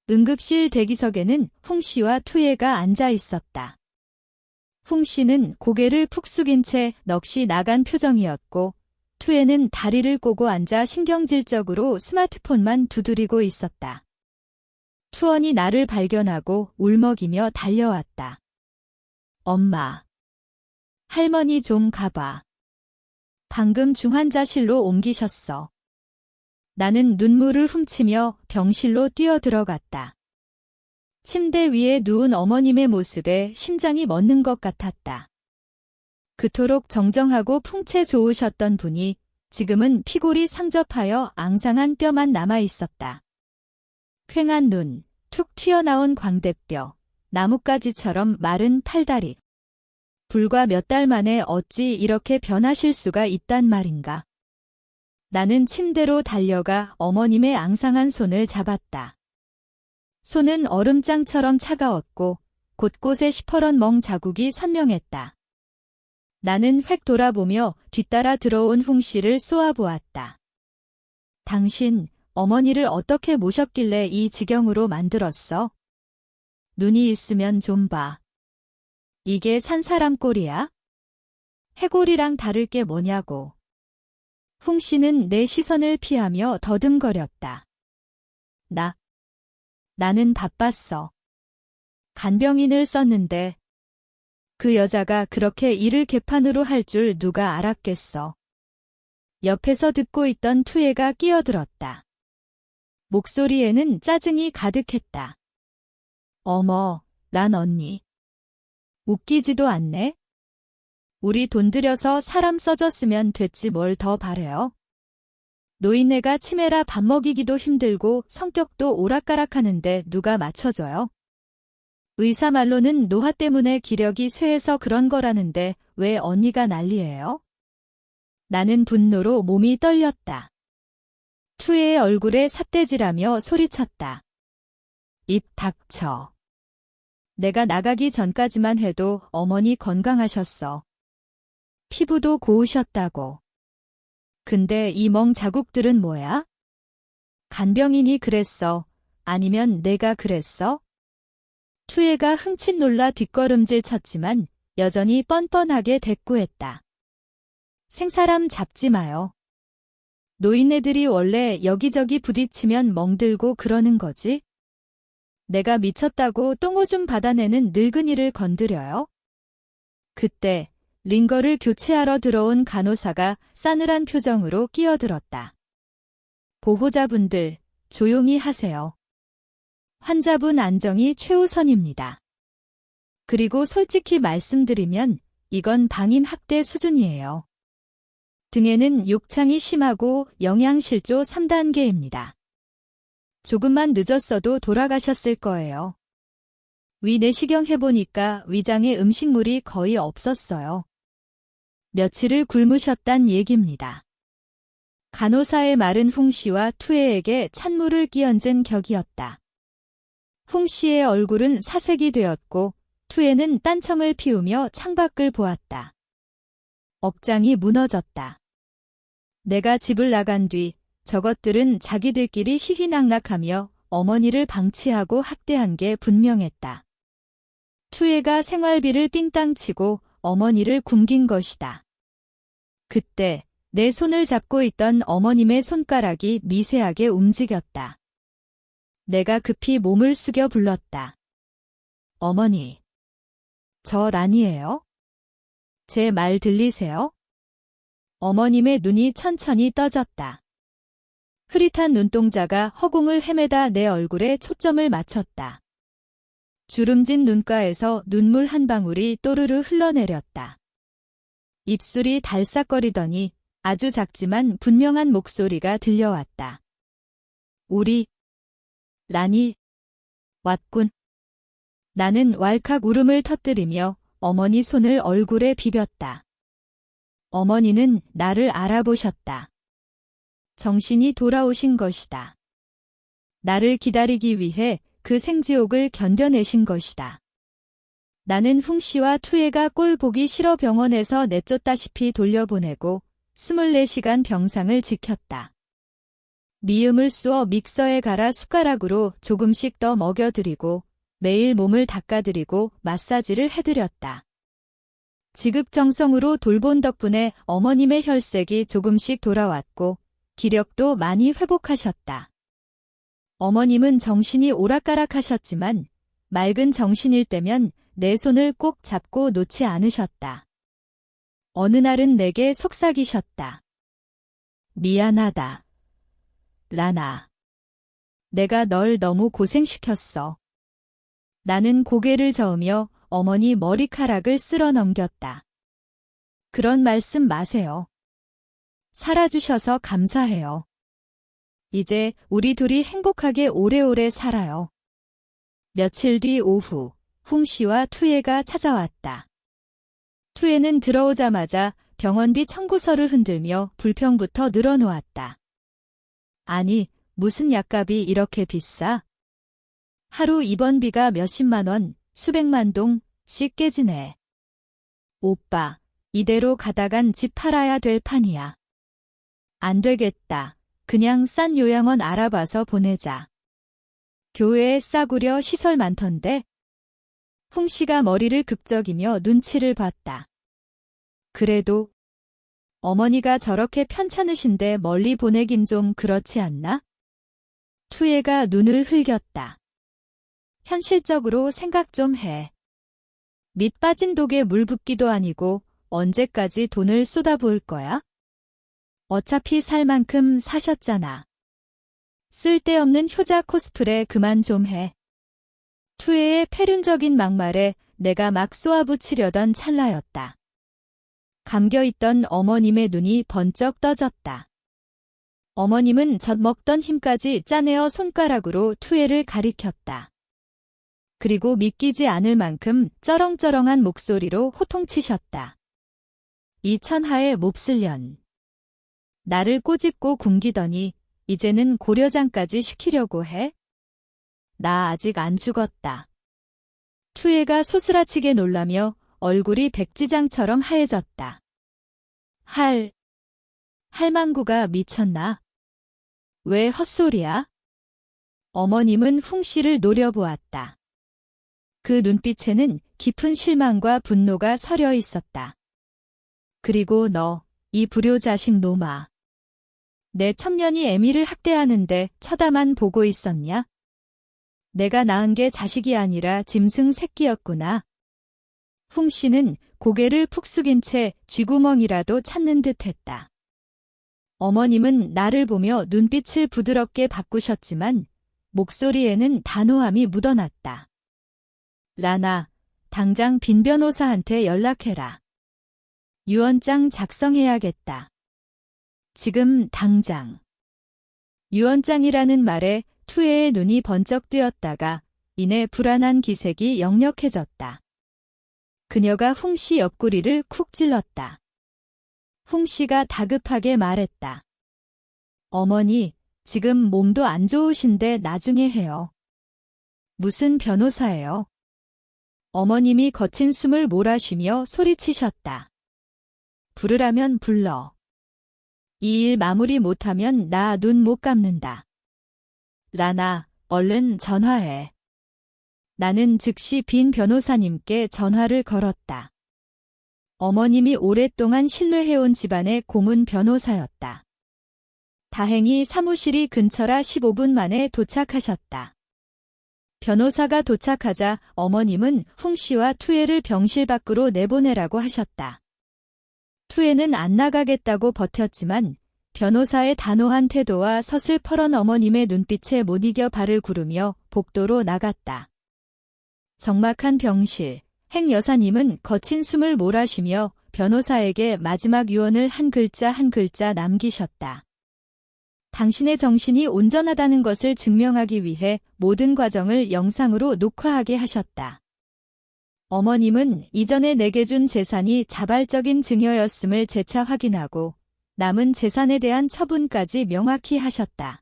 응급실 대기석에는 홍씨와 투예가 앉아 있었다. 홍씨는 고개를 푹 숙인 채 넋이 나간 표정이었고 투예는 다리를 꼬고 앉아 신경질적으로 스마트폰만 두드리고 있었다. 투원이 나를 발견하고 울먹이며 달려왔다. 엄마. 할머니 좀 가봐. 방금 중환자실로 옮기셨어. 나는 눈물을 훔치며 병실로 뛰어들어갔다. 침대 위에 누운 어머님의 모습에 심장이 멎는 것 같았다. 그토록 정정하고 풍채 좋으셨던 분이 지금은 피골이 상접하여 앙상한 뼈만 남아 있었다. 퀭한 눈, 툭 튀어나온 광대뼈, 나뭇가지처럼 마른 팔다리. 불과 몇 달 만에 어찌 이렇게 변하실 수가 있단 말인가. 나는 침대로 달려가 어머님의 앙상한 손을 잡았다. 손은 얼음장처럼 차가웠고 곳곳에 시퍼런 멍 자국이 선명했다. 나는 획 돌아보며 뒤따라 들어온 홍 씨를 쏘아보았다. 당신, 어머니를 어떻게 모셨길래 이 지경으로 만들었어? 눈이 있으면 좀 봐. 이게 산 사람 꼴이야? 해골이랑 다를 게 뭐냐고. 홍 씨는 내 시선을 피하며 더듬거렸다. 나는 바빴어. 간병인을 썼는데 그 여자가 그렇게 일을 개판으로 할 줄 누가 알았겠어. 옆에서 듣고 있던 투애가 끼어들었다. 목소리에는 짜증이 가득했다. 어머, 란 언니. 웃기지도 않네. 우리 돈 들여서 사람 써줬으면 됐지 뭘 더 바래요. 노인네가 치매라 밥 먹이기도 힘들고 성격도 오락가락하는데 누가 맞춰줘요? 의사 말로는 노화 때문에 기력이 쇠해서 그런 거라는데 왜 언니가 난리예요? 나는 분노로 몸이 떨렸다. 투애의 얼굴에 삿대질하며 소리쳤다. 입 닥쳐. 내가 나가기 전까지만 해도 어머니 건강하셨어. 피부도 고우셨다고. 근데 이 멍 자국들은 뭐야? 간병인이 그랬어? 아니면 내가 그랬어? 투애가 흠칫 놀라 뒷걸음질 쳤지만 여전히 뻔뻔하게 대꾸했다. 생사람 잡지 마요. 노인네들이 원래 여기저기 부딪히면 멍들고 그러는 거지? 내가 미쳤다고 똥오줌 받아내는 늙은이를 건드려요? 그때 링거를 교체하러 들어온 간호사가 싸늘한 표정으로 끼어들었다. 보호자분들, 조용히 하세요. 환자분 안정이 최우선입니다. 그리고 솔직히 말씀드리면 이건 방임 학대 수준이에요. 등에는 욕창이 심하고 영양실조 3단계입니다. 조금만 늦었어도 돌아가셨을 거예요. 위 내시경 해보니까 위장에 음식물이 거의 없었어요. 며칠을 굶으셨단 얘기입니다. 간호사의 말은 홍 씨와 투애에게 찬물을 끼얹은 격이었다. 홍 씨의 얼굴은 사색이 되었고 투애는 딴청을 피우며 창밖을 보았다. 억장이 무너졌다. 내가 집을 나간 뒤 저것들은 자기들끼리 희희낙낙하며 어머니를 방치하고 학대한 게 분명했다. 투애가 생활비를 삥땅 치고 어머니를 굶긴 것이다. 그때 내 손을 잡고 있던 어머님의 손가락이 미세하게 움직였다. 내가 급히 몸을 숙여 불렀다. 어머니. 저 란이에요? 제 말 들리세요? 어머님의 눈이 천천히 떠졌다. 흐릿한 눈동자가 허공을 헤매다 내 얼굴에 초점을 맞췄다. 주름진 눈가에서 눈물 한 방울이 또르르 흘러내렸다. 입술이 달싹거리더니 아주 작지만 분명한 목소리가 들려왔다. 우리 란이 왔군. 나는 왈칵 울음을 터뜨리며 어머니 손을 얼굴에 비볐다. 어머니는 나를 알아보셨다. 정신이 돌아오신 것이다. 나를 기다리기 위해 그 생지옥을 견뎌내신 것이다. 나는 홍 씨와 투애가 꼴 보기 싫어 병원에서 내쫓다시피 돌려보내고 24시간 병상을 지켰다. 미음을 쑤어 믹서에 갈아 숟가락으로 조금씩 더 먹여드리고 매일 몸을 닦아드리고 마사지를 해드렸다. 지극정성으로 돌본 덕분에 어머님의 혈색이 조금씩 돌아왔고 기력도 많이 회복하셨다. 어머님은 정신이 오락가락하셨지만 맑은 정신일 때면 내 손을 꼭 잡고 놓지 않으셨다. 어느 날은 내게 속삭이셨다. 미안하다. 라나. 내가 널 너무 고생시켰어. 나는 고개를 저으며 어머니 머리카락을 쓸어 넘겼다. 그런 말씀 마세요. 살아주셔서 감사해요. 이제 우리 둘이 행복하게 오래오래 살아요. 며칠 뒤 오후, 홍씨와 투예가 찾아왔다. 투예는 들어오자마자 병원비 청구서를 흔들며 불평부터 늘어놓았다. 아니, 무슨 약값이 이렇게 비싸? 하루 입원비가 몇십만 원, 수백만 동씩 깨지네. 오빠, 이대로 가다간 집 팔아야 될 판이야. 안 되겠다. 그냥 싼 요양원 알아봐서 보내자. 교회에 싸구려 시설 많던데? 홍씨가 머리를 극적이며 눈치를 봤다. 그래도 어머니가 저렇게 편찮으신데 멀리 보내긴 좀 그렇지 않나? 투예가 눈을 흘겼다. 현실적으로 생각 좀 해. 밑 빠진 독에 물 붓기도 아니고 언제까지 돈을 쏟아부을 거야? 어차피 살 만큼 사셨잖아. 쓸데없는 효자 코스프레 그만 좀 해. 투예의 패륜적인 막말에 내가 막 쏘아붙이려던 찰나였다. 감겨있던 어머님의 눈이 번쩍 떠졌다. 어머님은 젖먹던 힘까지 짜내어 손가락으로 투예를 가리켰다. 그리고 믿기지 않을 만큼 쩌렁쩌렁한 목소리로 호통치셨다. 이 천하의 몹쓸 년. 나를 꼬집고 굶기더니 이제는 고려장까지 시키려고 해? 나 아직 안 죽었다. 투예가 소스라치게 놀라며 얼굴이 백지장처럼 하얘졌다. 할망구가 미쳤나? 왜 헛소리야? 어머님은 홍씨를 노려보았다. 그 눈빛에는 깊은 실망과 분노가 서려 있었다. 그리고 너, 이 불효자식 놈아. 내 첩년이 애미를 학대하는데 쳐다만 보고 있었냐? 내가 낳은 게 자식이 아니라 짐승 새끼였구나. 홍씨는 고개를 푹 숙인 채 쥐구멍이라도 찾는 듯 했다. 어머님은 나를 보며 눈빛을 부드럽게 바꾸셨지만 목소리에는 단호함이 묻어났다. 라나, 당장 빈 변호사한테 연락해라. 유언장 작성해야겠다. 지금 당장. 유언장이라는 말에 투예의 눈이 번쩍 뜨였다가 이내 불안한 기색이 역력해졌다. 그녀가 홍씨 옆구리를 쿡 찔렀다. 홍씨가 다급하게 말했다. 어머니, 지금 몸도 안 좋으신데 나중에 해요. 무슨 변호사예요? 어머님이 거친 숨을 몰아쉬며 소리치셨다. 부르라면 불러. 이 일 마무리 못하면 나 눈 못 감는다. 라나, 얼른 전화해. 나는 즉시 빈 변호사님께 전화를 걸었다. 어머님이 오랫동안 신뢰해온 집안의 고문 변호사였다. 다행히 사무실이 근처라 15분 만에 도착하셨다. 변호사가 도착하자 어머님은 홍씨와 투예를 병실 밖으로 내보내라고 하셨다. 투예는 안 나가겠다고 버텼지만 변호사의 단호한 태도와 서슬퍼런 어머님의 눈빛에 못 이겨 발을 구르며 복도로 나갔다. 적막한 병실, 핵 여사님은 거친 숨을 몰아쉬며 변호사에게 마지막 유언을 한 글자 한 글자 남기셨다. 당신의 정신이 온전하다는 것을 증명하기 위해 모든 과정을 영상으로 녹화하게 하셨다. 어머님은 이전에 내게 준 재산이 자발적인 증여였음을 재차 확인하고 남은 재산에 대한 처분까지 명확히 하셨다.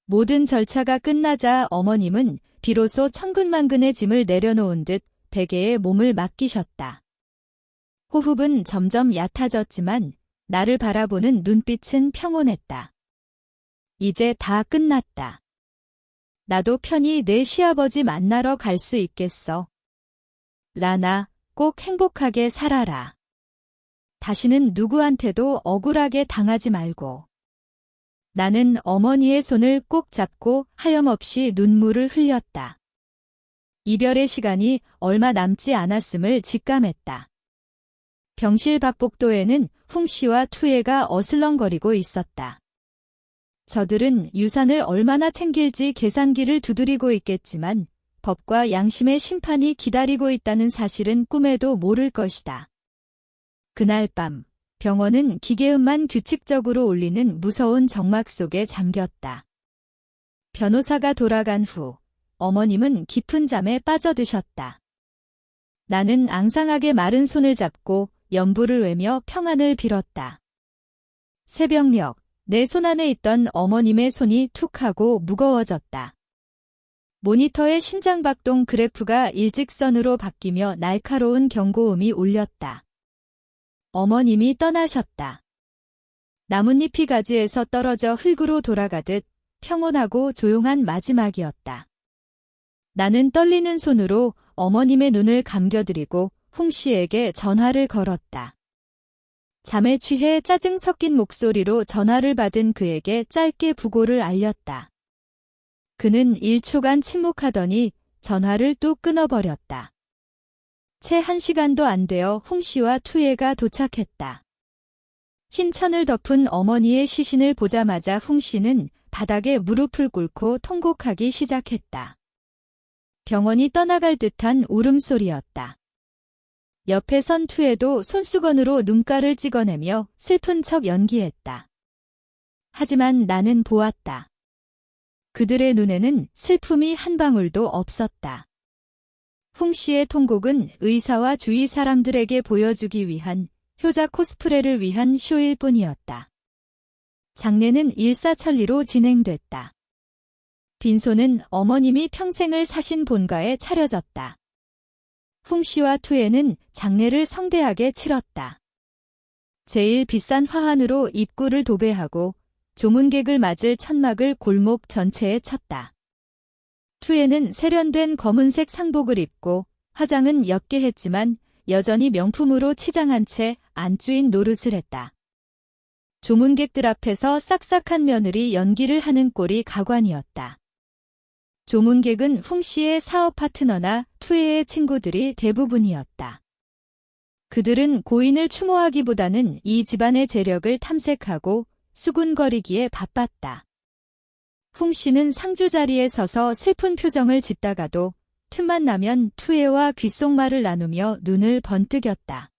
모든 절차가 끝나자 어머님은 비로소 천근만근의 짐을 내려놓은 듯 베개에 몸을 맡기셨다. 호흡은 점점 얕아졌지만 나를 바라보는 눈빛은 평온했다. 이제 다 끝났다. 나도 편히 내 시아버지 만나러 갈 수 있겠어. 라나, 꼭 행복하게 살아라. 다시는 누구한테도 억울하게 당하지 말고. 나는 어머니의 손을 꼭 잡고 하염없이 눈물을 흘렸다. 이별의 시간이 얼마 남지 않았음을 직감했다. 병실 박복도에는 홍씨와 투애가 어슬렁거리고 있었다. 저들은 유산을 얼마나 챙길지 계산기를 두드리고 있겠지만 법과 양심의 심판이 기다리고 있다는 사실은 꿈에도 모를 것이다. 그날 밤 병원은 기계음만 규칙적으로 울리는 무서운 정막 속에 잠겼다. 변호사가 돌아간 후 어머님은 깊은 잠에 빠져드셨다. 나는 앙상하게 마른 손을 잡고 연부를 외며 평안을 빌었다. 새벽녘 내 손 안에 있던 어머님의 손이 툭 하고 무거워졌다. 모니터의 심장박동 그래프가 일직선으로 바뀌며 날카로운 경고음이 울렸다. 어머님이 떠나셨다. 나뭇잎이 가지에서 떨어져 흙으로 돌아가듯 평온하고 조용한 마지막이었다. 나는 떨리는 손으로 어머님의 눈을 감겨드리고 홍씨에게 전화를 걸었다. 잠에 취해 짜증 섞인 목소리로 전화를 받은 그에게 짧게 부고를 알렸다. 그는 1초간 침묵하더니 전화를 뚝 끊어버렸다. 채 1시간도 안 되어 홍씨와 투애가 도착했다. 흰 천을 덮은 어머니의 시신을 보자마자 홍씨는 바닥에 무릎을 꿇고 통곡하기 시작했다. 병원이 떠나갈 듯한 울음소리였다. 옆에 선 투애도 손수건으로 눈가를 찍어내며 슬픈 척 연기했다. 하지만 나는 보았다. 그들의 눈에는 슬픔이 한 방울도 없었다. 홍씨의 통곡은 의사와 주위 사람들에게 보여주기 위한 효자 코스프레를 위한 쇼일 뿐이었다. 장례는 일사천리로 진행됐다. 빈소는 어머님이 평생을 사신 본가에 차려졌다. 홍씨와 투애는 장례를 성대하게 치렀다. 제일 비싼 화환으로 입구를 도배하고 조문객을 맞을 천막을 골목 전체에 쳤다. 투애는 세련된 검은색 상복을 입고 화장은 옅게 했지만 여전히 명품으로 치장한 채 안주인 노릇을 했다. 조문객들 앞에서 싹싹한 며느리 연기를 하는 꼴이 가관이었다. 조문객은 홍씨의 사업 파트너나 투애의 친구들이 대부분이었다. 그들은 고인을 추모하기보다는 이 집안의 재력을 탐색하고 수군거리기에 바빴다. 홍씨는 상주 자리에 서서 슬픈 표정을 짓다가도 틈만 나면 투애와 귓속말을 나누며 눈을 번뜩였다.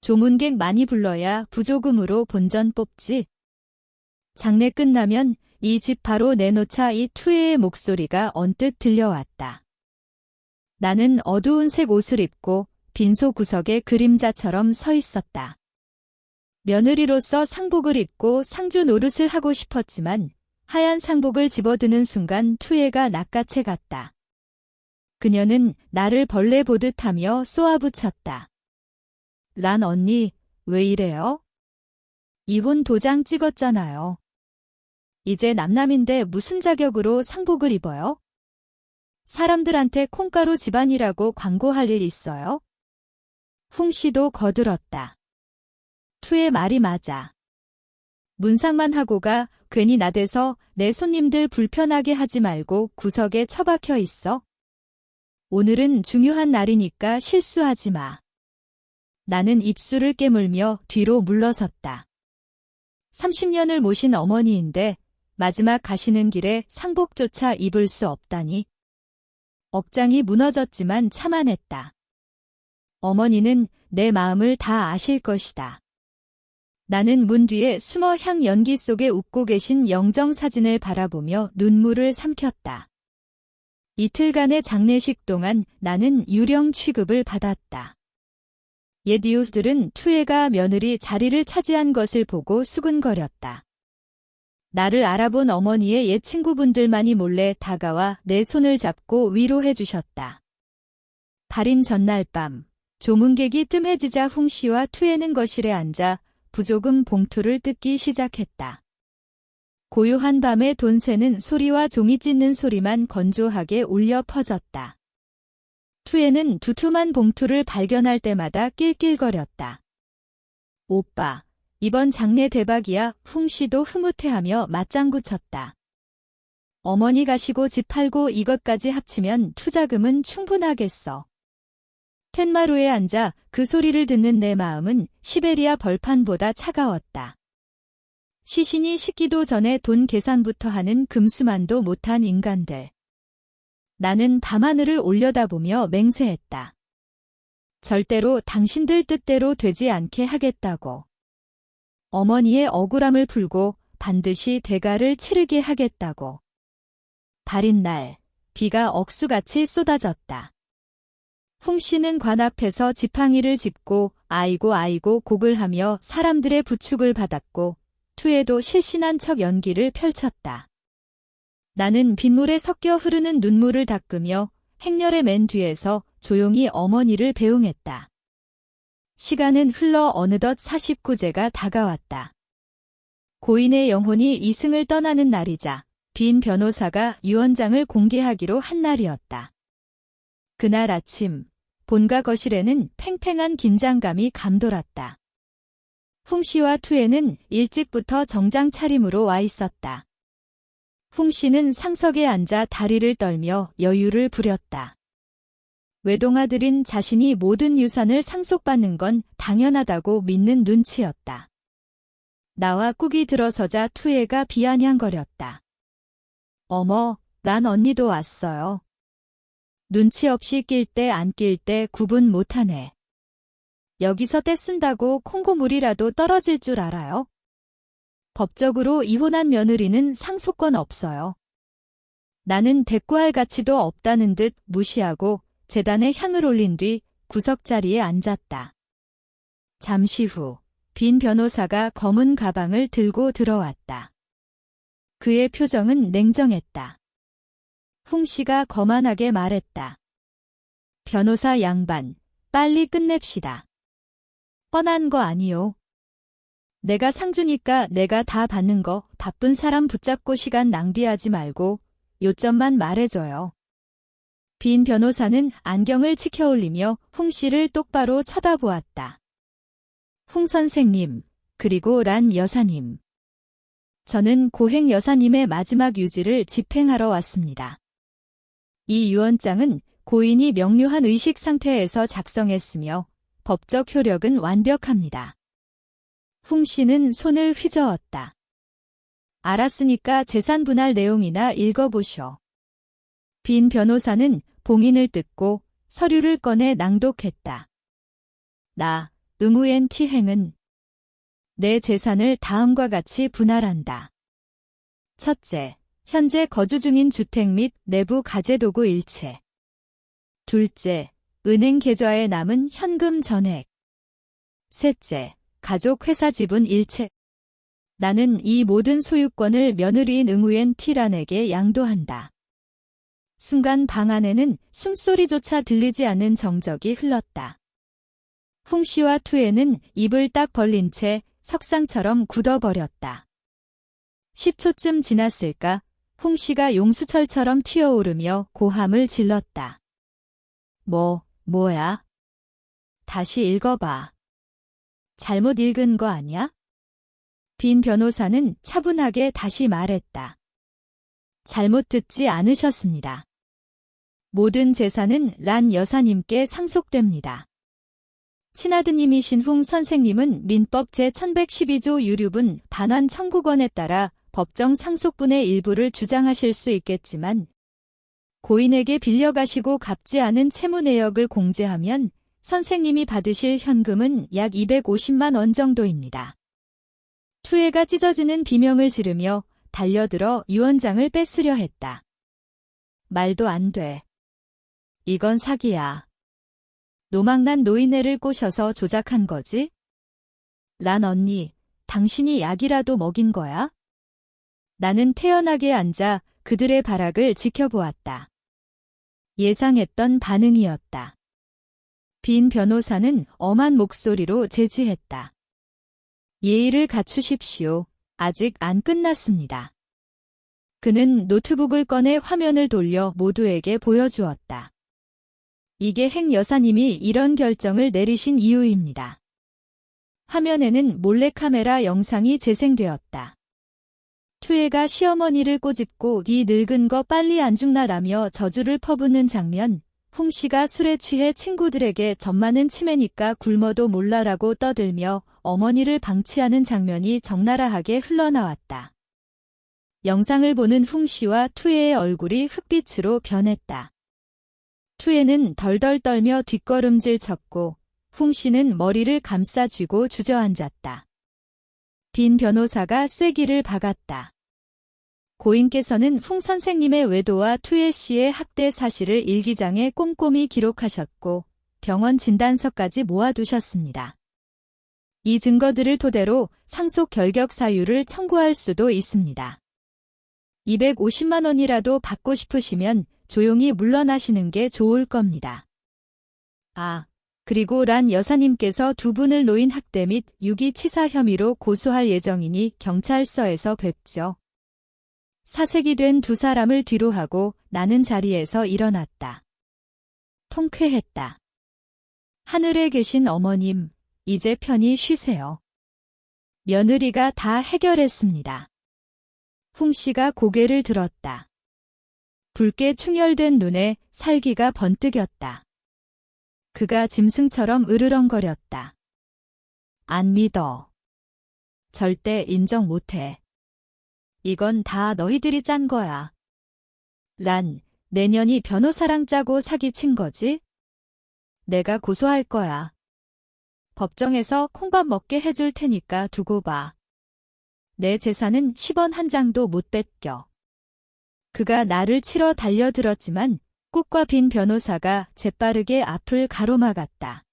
조문객 많이 불러야 부조금으로 본전 뽑지. 장례 끝나면 이 집 바로 내놓자 이 투애의 목소리가 언뜻 들려왔다. 나는 어두운 색 옷을 입고 빈소 구석에 그림자처럼 서 있었다. 며느리로서 상복을 입고 상주 노릇을 하고 싶었지만 하얀 상복을 집어드는 순간 투애가 낚아채 갔다. 그녀는 나를 벌레 보듯 하며 쏘아붙였다. 란 언니, 왜 이래요? 이혼 도장 찍었잖아요. 이제 남남인데 무슨 자격으로 상복을 입어요? 사람들한테 콩가루 집안이라고 광고할 일 있어요? 홍씨도 거들었다. 투의 말이 맞아. 문상만 하고 가. 괜히 나대서 내 손님들 불편하게 하지 말고 구석에 처박혀 있어. 오늘은 중요한 날이니까 실수하지 마. 나는 입술을 깨물며 뒤로 물러섰다. 30년을 모신 어머니인데 마지막 가시는 길에 상복조차 입을 수 없다니. 억장이 무너졌지만 참아냈다. 어머니는 내 마음을 다 아실 것이다. 나는 문 뒤에 숨어 향 연기 속에 웃고 계신 영정 사진을 바라보며 눈물을 삼켰다. 이틀간의 장례식 동안 나는 유령 취급을 받았다. 옛 이웃들은 투애가 며느리 자리를 차지한 것을 보고 수근거렸다. 나를 알아본 어머니의 옛 친구분들만이 몰래 다가와 내 손을 잡고 위로해 주셨다. 발인 전날 밤, 조문객이 뜸해지자 홍씨와 투애는 거실에 앉아 부조금 봉투를 뜯기 시작했다. 고요한 밤에 돈 세는 소리와 종이 찢는 소리만 건조하게 울려 퍼졌다. 투애는 두툼한 봉투를 발견할 때마다 낄낄거렸다. 오빠, 이번 장례 대박이야. 홍씨도 흐뭇해하며 맞장구 쳤다. 어머니 가시고 집 팔고 이것까지 합치면 투자금은 충분하겠어. 툇마루에 앉아 그 소리를 듣는 내 마음은 시베리아 벌판보다 차가웠다. 시신이 식기도 전에 돈 계산부터 하는 금수만도 못한 인간들. 나는 밤하늘을 올려다보며 맹세했다. 절대로 당신들 뜻대로 되지 않게 하겠다고. 어머니의 억울함을 풀고 반드시 대가를 치르게 하겠다고. 발인 날, 비가 억수같이 쏟아졌다. 홍 씨는 관 앞에서 지팡이를 짚고 아이고 아이고 곡을 하며 사람들의 부축을 받았고 투에도 실신한 척 연기를 펼쳤다. 나는 빗물에 섞여 흐르는 눈물을 닦으며 행렬의 맨 뒤에서 조용히 어머니를 배웅했다. 시간은 흘러 어느덧 49제가 다가왔다. 고인의 영혼이 이승을 떠나는 날이자 빈 변호사가 유언장을 공개하기로 한 날이었다. 그날 아침 본가 거실에는 팽팽한 긴장감이 감돌았다. 홍 씨와 투에는 일찍부터 정장 차림으로 와 있었다. 홍 씨는 상석에 앉아 다리를 떨며 여유를 부렸다. 외동아들인 자신이 모든 유산을 상속받는 건 당연하다고 믿는 눈치였다. 나와 꾹이 들어서자 투에가 비아냥거렸다. 어머, 란 언니도 왔어요. 눈치 없이 낄 때 안 낄 때 구분 못하네. 여기서 떼쓴다고 콩고물이라도 떨어질 줄 알아요? 법적으로 이혼한 며느리는 상속권 없어요. 나는 대꾸할 가치도 없다는 듯 무시하고 재단에 향을 올린 뒤 구석자리에 앉았다. 잠시 후 빈 변호사가 검은 가방을 들고 들어왔다. 그의 표정은 냉정했다. 홍 씨가 거만하게 말했다. 변호사 양반, 빨리 끝냅시다. 뻔한 거 아니요. 내가 상주니까 내가 다 받는 거 바쁜 사람 붙잡고 시간 낭비하지 말고 요점만 말해줘요. 빈 변호사는 안경을 치켜올리며 홍 씨를 똑바로 쳐다보았다. 홍 선생님, 그리고 란 여사님. 저는 고행 여사님의 마지막 유지를 집행하러 왔습니다. 이 유언장은 고인이 명료한 의식 상태에서 작성했으며 법적 효력은 완벽합니다. 홍 씨는 손을 휘저었다. 알았으니까 재산 분할 내용이나 읽어보쇼. 빈 변호사는 봉인을 뜯고 서류를 꺼내 낭독했다. 나, 응우엔 티행은 내 재산을 다음과 같이 분할한다. 첫째, 현재 거주 중인 주택 및 내부 가재도구 일체. 둘째, 은행 계좌에 남은 현금 전액. 셋째, 가족 회사 지분 일체. 나는 이 모든 소유권을 며느리인 응우엔 티란에게 양도한다. 순간 방 안에는 숨소리조차 들리지 않는 정적이 흘렀다. 홍 씨와 투에는 입을 딱 벌린 채 석상처럼 굳어버렸다. 10초쯤 지났을까 홍 씨가 용수철처럼 튀어오르며 고함을 질렀다. 뭐야? 다시 읽어봐. 잘못 읽은 거 아니야? 빈 변호사는 차분하게 다시 말했다. 잘못 듣지 않으셨습니다. 모든 재산은 란 여사님께 상속됩니다. 친아드님이신 홍 선생님은 민법 제1112조 유류분 반환 청구권에 따라 법정 상속분의 일부를 주장하실 수 있겠지만 고인에게 빌려가시고 갚지 않은 채무 내역을 공제하면 선생님이 받으실 현금은 약 250만 원 정도입니다. 투에가 찢어지는 비명을 지르며 달려들어 유언장을 뺏으려 했다. 말도 안 돼. 이건 사기야. 노망난 노인네를 꼬셔서 조작한 거지? 란 언니, 당신이 약이라도 먹인 거야? 나는 태연하게 앉아 그들의 발악을 지켜보았다. 예상했던 반응이었다. 빈 변호사는 엄한 목소리로 제지했다. 예의를 갖추십시오. 아직 안 끝났습니다. 그는 노트북을 꺼내 화면을 돌려 모두에게 보여주었다. 이게 행 여사님이 이런 결정을 내리신 이유입니다. 화면에는 몰래카메라 영상이 재생되었다. 투에가 시어머니를 꼬집고 이 늙은 거 빨리 안 죽나라며 저주를 퍼붓는 장면, 홍 씨가 술에 취해 친구들에게 젖 많은 치매니까 굶어도 몰라라고 떠들며 어머니를 방치하는 장면이 적나라하게 흘러나왔다. 영상을 보는 홍 씨와 투애의 얼굴이 흑빛으로 변했다. 투애는 덜덜 떨며 뒷걸음질 쳤고 홍 씨는 머리를 감싸 쥐고 주저앉았다. 빈 변호사가 쐐기를 박았다. 고인께서는 홍 선생님의 외도와 투애 씨의 학대 사실을 일기장에 꼼꼼히 기록하셨고 병원 진단서까지 모아두셨습니다. 이 증거들을 토대로 상속 결격 사유를 청구할 수도 있습니다. 250만 원이라도 받고 싶으시면 조용히 물러나시는 게 좋을 겁니다. 그리고 란 여사님께서 두 분을 노인 학대 및 유기치사 혐의로 고소할 예정이니 경찰서에서 뵙죠. 사색이 된 두 사람을 뒤로하고 나는 자리에서 일어났다. 통쾌했다. 하늘에 계신 어머님, 이제 편히 쉬세요. 며느리가 다 해결했습니다. 홍 씨가 고개를 들었다. 붉게 충혈된 눈에 살기가 번뜩였다. 그가 짐승처럼 으르렁거렸다. 안 믿어. 절대 인정 못해. 이건 다 너희들이 짠 거야. 란, 내년이 변호사랑 짜고 사기친 거지? 내가 고소할 거야. 법정에서 콩밥 먹게 해줄 테니까 두고 봐. 내 재산은 10원 한 장도 못 뺏겨. 그가 나를 치러 달려들었지만 꾹과 빈 변호사가 재빠르게 앞을 가로막았다.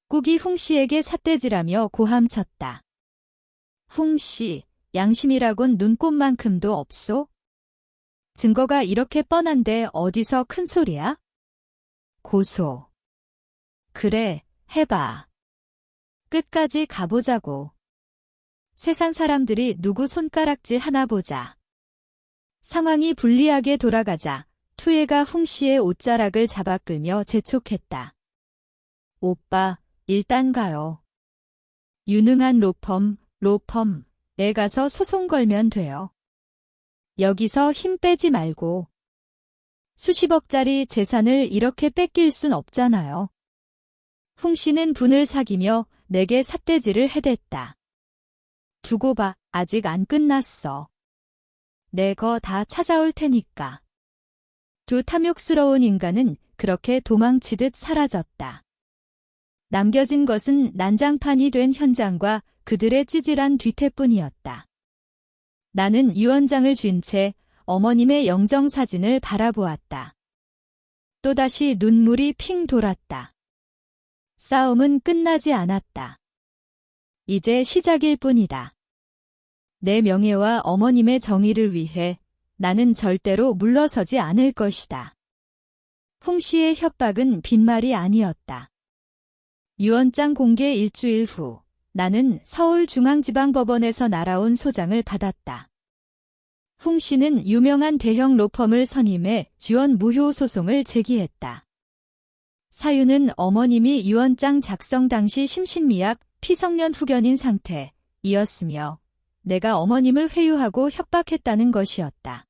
꾹이 홍 씨에게 삿대질하며 고함쳤다. 홍 씨, 양심이라곤 눈꼽만큼도 없소? 증거가 이렇게 뻔한데 어디서 큰 소리야? 고소. 그래, 해봐. 끝까지 가보자고. 세상 사람들이 누구 손가락질 하나 보자. 상황이 불리하게 돌아가자 투애가 홍 씨의 옷자락을 잡아 끌며 재촉했다. 오빠, 일단 가요. 유능한 로펌에 가서 소송 걸면 돼요. 여기서 힘 빼지 말고. 수십억짜리 재산을 이렇게 뺏길 순 없잖아요. 홍 씨는 분을 사기며 내게 삿대질을 해댔다. 두고 봐, 아직 안 끝났어. 내 거 다 찾아올 테니까. 두 탐욕스러운 인간은 그렇게 도망치듯 사라졌다. 남겨진 것은 난장판이 된 현장과 그들의 찌질한 뒤태뿐이었다. 나는 유언장을 쥔 채 어머님의 영정사진을 바라보았다. 또다시 눈물이 핑 돌았다. 싸움은 끝나지 않았다. 이제 시작일 뿐이다. 내 명예와 어머님의 정의를 위해 나는 절대로 물러서지 않을 것이다. 홍 씨의 협박은 빈말이 아니었다. 유언장 공개 일주일 후 나는 서울중앙지방법원에서 날아온 소장을 받았다. 홍 씨는 유명한 대형 로펌을 선임해 지원 무효 소송을 제기했다. 사유는 어머님이 유언장 작성 당시 심신미약 피성년 후견인 상태이었으며 내가 어머님을 회유하고 협박했다는 것이었다.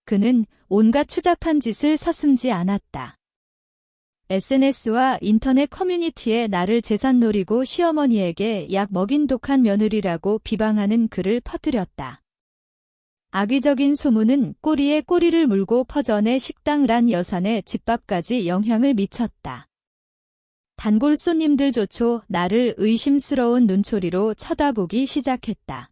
그는 온갖 추잡한 짓을 서슴지 않았다. SNS와 인터넷 커뮤니티에 나를 재산 노리고 시어머니에게 약 먹인 독한 며느리라고 비방하는 글을 퍼뜨렸다. 악의적인 소문은 꼬리에 꼬리를 물고 퍼져내 식당 란 여산의 집밥까지 영향을 미쳤다. 단골 손님들조차 나를 의심스러운 눈초리로 쳐다보기 시작했다.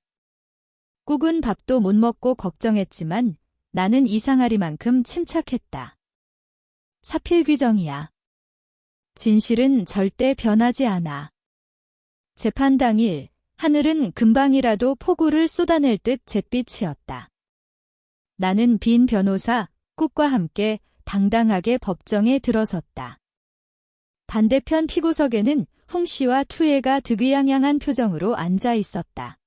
꾹은 밥도 못 먹고 걱정했지만 나는 이상하리만큼 침착했다. 사필귀정이야. 진실은 절대 변하지 않아. 재판 당일 하늘은 금방이라도 폭우를 쏟아낼 듯 잿빛이었다. 나는 빈 변호사 꾹과 함께 당당하게 법정에 들어섰다. 반대편 피고석에는 홍 씨와 투애가 득의양양한 표정으로 앉아 있었다.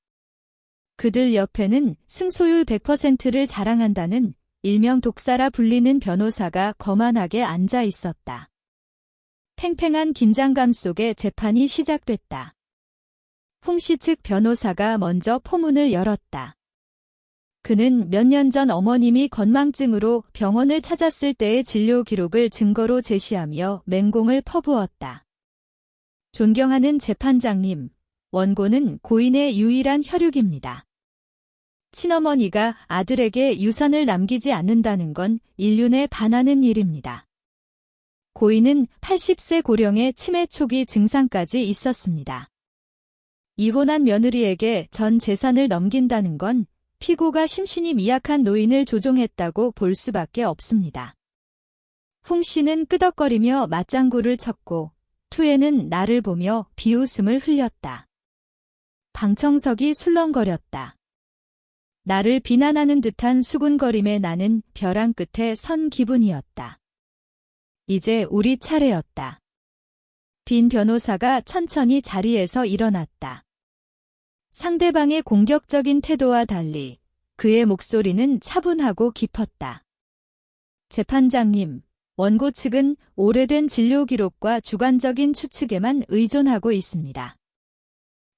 그들 옆에는 승소율 100%를 자랑한다는 일명 독사라 불리는 변호사가 거만하게 앉아 있었다. 팽팽한 긴장감 속에 재판이 시작됐다. 홍 씨 측 변호사가 먼저 포문을 열었다. 그는 몇 년 전 어머님이 건망증으로 병원을 찾았을 때의 진료 기록을 증거로 제시하며 맹공을 퍼부었다. 존경하는 재판장님, 원고는 고인의 유일한 혈육입니다. 친어머니가 아들에게 유산을 남기지 않는다는 건 인륜에 반하는 일입니다. 고인은 80세 고령의 치매 초기 증상까지 있었습니다. 이혼한 며느리에게 전 재산을 넘긴다는 건 피고가 심신이 미약한 노인을 조종했다고 볼 수밖에 없습니다. 홍 씨는 끄덕거리며 맞장구를 쳤고 투에는 나를 보며 비웃음을 흘렸다. 방청석이 술렁거렸다. 나를 비난하는 듯한 수군거림에 나는 벼랑 끝에 선 기분이었다. 이제 우리 차례였다. 빈 변호사가 천천히 자리에서 일어났다. 상대방의 공격적인 태도와 달리 그의 목소리는 차분하고 깊었다. 재판장님, 원고 측은 오래된 진료 기록과 주관적인 추측에만 의존하고 있습니다.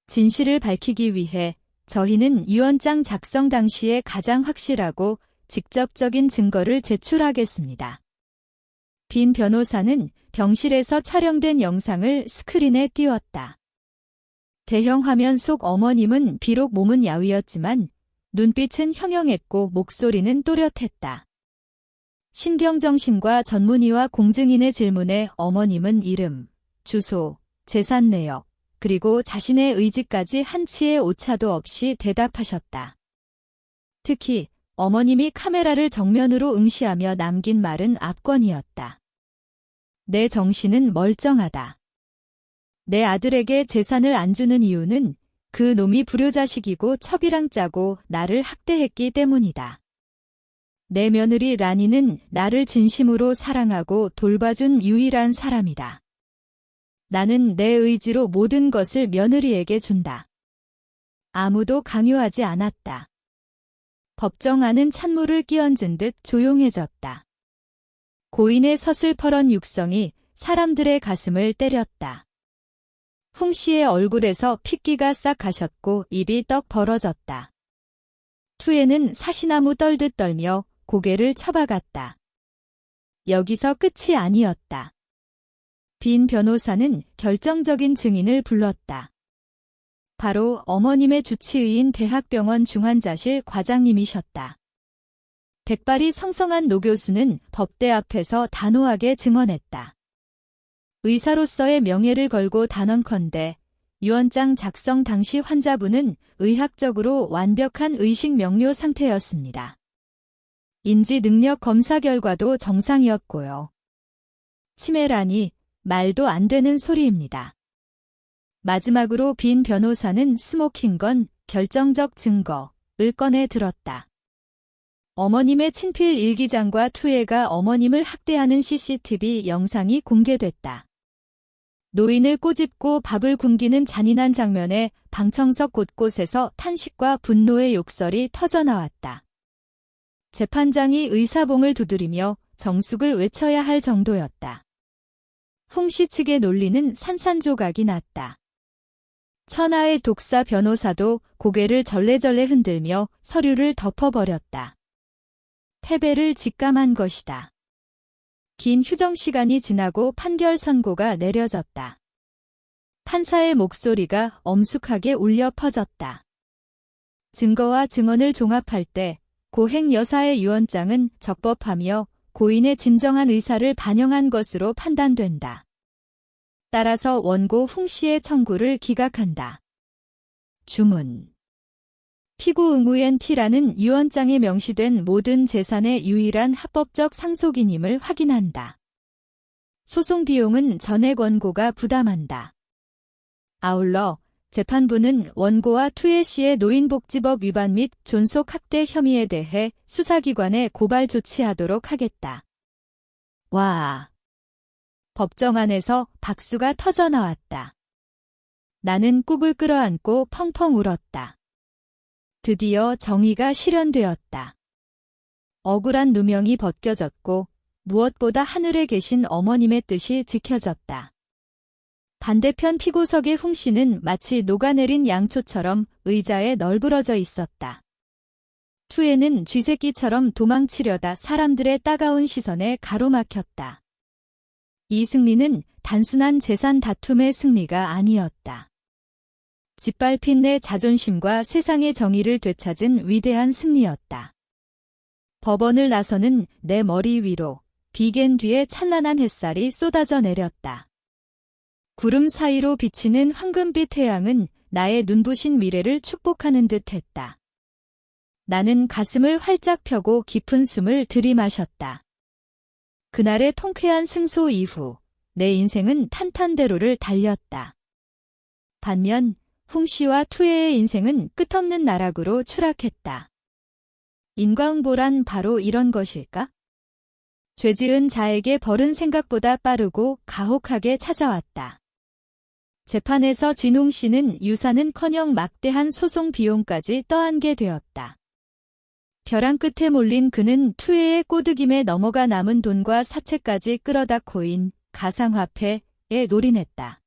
진실을 밝히기 위해 저희는 유언장 작성 당시에 가장 확실하고 직접적인 증거를 제출하겠습니다. 빈 변호사는 병실에서 촬영된 영상을 스크린에 띄웠다. 대형 화면 속 어머님은 비록 몸은 야위었지만 눈빛은 형형했고 목소리는 또렷했다. 신경정신과 전문의와 공증인의 질문에 어머님은 이름, 주소, 재산 내역, 그리고 자신의 의지까지 한치의 오차도 없이 대답하셨다. 특히 어머님이 카메라를 정면으로 응시하며 남긴 말은 압권이었다. 내 정신은 멀쩡하다. 내 아들에게 재산을 안 주는 이유는 그 놈이 불효자식이고 첩이랑 짜고 나를 학대했기 때문이다. 내 며느리 라니는 나를 진심으로 사랑하고 돌봐준 유일한 사람이다. 나는 내 의지로 모든 것을 며느리에게 준다. 아무도 강요하지 않았다. 법정 안은 찬물을 끼얹은 듯 조용해졌다. 고인의 서슬퍼런 육성이 사람들의 가슴을 때렸다. 홍 씨의 얼굴에서 핏기가 싹 가셨고 입이 떡 벌어졌다. 투에는 사시나무 떨듯 떨며 고개를 쳐박았다. 여기서 끝이 아니었다. 빈 변호사는 결정적인 증인을 불렀다. 바로 어머님의 주치의인 대학병원 중환자실 과장님이셨다. 백발이 성성한 노 교수는 법대 앞에서 단호하게 증언했다. 의사로서의 명예를 걸고 단언컨대 유언장 작성 당시 환자분은 의학적으로 완벽한 의식 명료 상태였습니다. 인지 능력 검사 결과도 정상이었고요. 치매라니 말도 안 되는 소리입니다. 마지막으로 빈 변호사는 스모킹건 결정적 증거를 꺼내 들었다. 어머님의 친필 일기장과 투에가 어머님을 학대하는 CCTV 영상이 공개됐다. 노인을 꼬집고 밥을 굶기는 잔인한 장면에 방청석 곳곳에서 탄식과 분노의 욕설이 터져나왔다. 재판장이 의사봉을 두드리며 정숙을 외쳐야 할 정도였다. 홍 씨 측의 논리는 산산조각이 났다. 천하의 독사 변호사도 고개를 절레절레 흔들며 서류를 덮어버렸다. 패배를 직감한 것이다. 긴 휴정 시간이 지나고 판결 선고가 내려졌다. 판사의 목소리가 엄숙하게 울려 퍼졌다. 증거와 증언을 종합할 때 고행 여사의 유언장은 적법하며 고인의 진정한 의사를 반영한 것으로 판단된다. 따라서 원고 홍 씨의 청구를 기각한다. 주문. 피고 응우엔 T라는 유언장에 명시된 모든 재산의 유일한 합법적 상속인임을 확인한다. 소송 비용은 전액 원고가 부담한다. 아울러 재판부는 원고와 투에 씨의 노인복지법 위반 및 존속학대 혐의에 대해 수사기관에 고발 조치하도록 하겠다. 와. 법정 안에서 박수가 터져나왔다. 나는 꾹을 끌어안고 펑펑 울었다. 드디어 정의가 실현되었다. 억울한 누명이 벗겨졌고 무엇보다 하늘에 계신 어머님의 뜻이 지켜졌다. 반대편 피고석의 홍 씨는 마치 녹아내린 양초처럼 의자에 널브러져 있었다. 투에는 쥐새끼처럼 도망치려다 사람들의 따가운 시선에 가로막혔다. 이 승리는 단순한 재산 다툼의 승리가 아니었다. 짓밟힌 내 자존심과 세상의 정의를 되찾은 위대한 승리였다. 법원을 나서는 내 머리 위로 비갠 뒤에 찬란한 햇살이 쏟아져 내렸다. 구름 사이로 비치는 황금빛 태양은 나의 눈부신 미래를 축복하는 듯 했다. 나는 가슴을 활짝 펴고 깊은 숨을 들이마셨다. 그날의 통쾌한 승소 이후 내 인생은 탄탄대로를 달렸다. 반면 홍씨와 투에의 인생은 끝없는 나락으로 추락했다. 인과응보란 바로 이런 것일까? 죄지은 자에게 벌은 생각보다 빠르고 가혹하게 찾아왔다. 재판에서 진홍씨는 유산은커녕 막대한 소송 비용까지 떠안게 되었다. 벼랑 끝에 몰린 그는 투에의 꼬드김에 넘어가 남은 돈과 사채까지 끌어다 코인, 가상화폐에 놀인했다.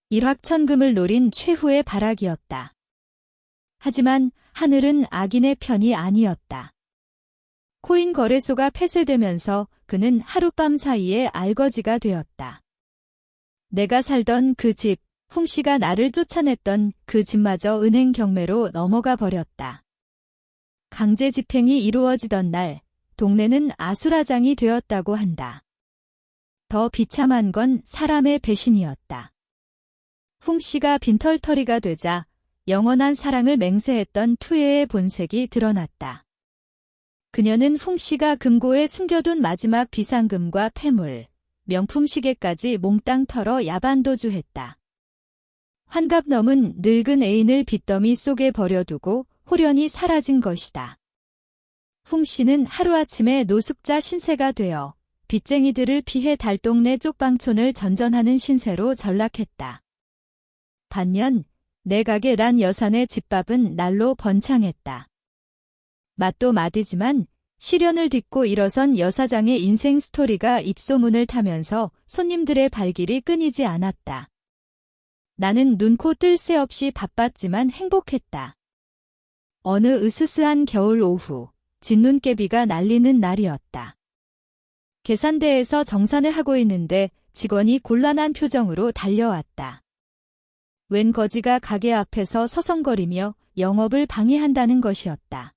일확천금을 노린 최후의 발악이었다. 하지만 하늘은 악인의 편이 아니었다. 코인 거래소가 폐쇄되면서 그는 하룻밤 사이에 알거지가 되었다. 내가 살던 그 집, 홍씨가 나를 쫓아냈던 그 집마저 은행 경매로 넘어가 버렸다. 강제 집행이 이루어지던 날, 동네는 아수라장이 되었다고 한다. 더 비참한 건 사람의 배신이었다. 홍씨가 빈털터리가 되자 영원한 사랑을 맹세했던 투에의 본색이 드러났다. 그녀는 홍씨가 금고에 숨겨둔 마지막 비상금과 폐물, 명품 시계까지 몽땅 털어 야반도주했다. 환갑 넘은 늙은 애인을 빚더미 속에 버려두고 홀연히 사라진 것이다. 홍씨는 하루아침에 노숙자 신세가 되어 빚쟁이들을 피해 달동네 쪽방촌을 전전하는 신세로 전락했다. 반면 내 가게 란 여산의 집밥은 날로 번창했다. 맛도 맛이지만 시련을 딛고 일어선 여사장의 인생 스토리가 입소문을 타면서 손님들의 발길이 끊이지 않았다. 나는 눈코 뜰 새 없이 바빴지만 행복했다. 어느 으스스한 겨울 오후, 진눈깨비가 날리는 날이었다. 계산대에서 정산을 하고 있는데 직원이 곤란한 표정으로 달려왔다. 웬 거지가 가게 앞에서 서성거리며 영업을 방해한다는 것이었다.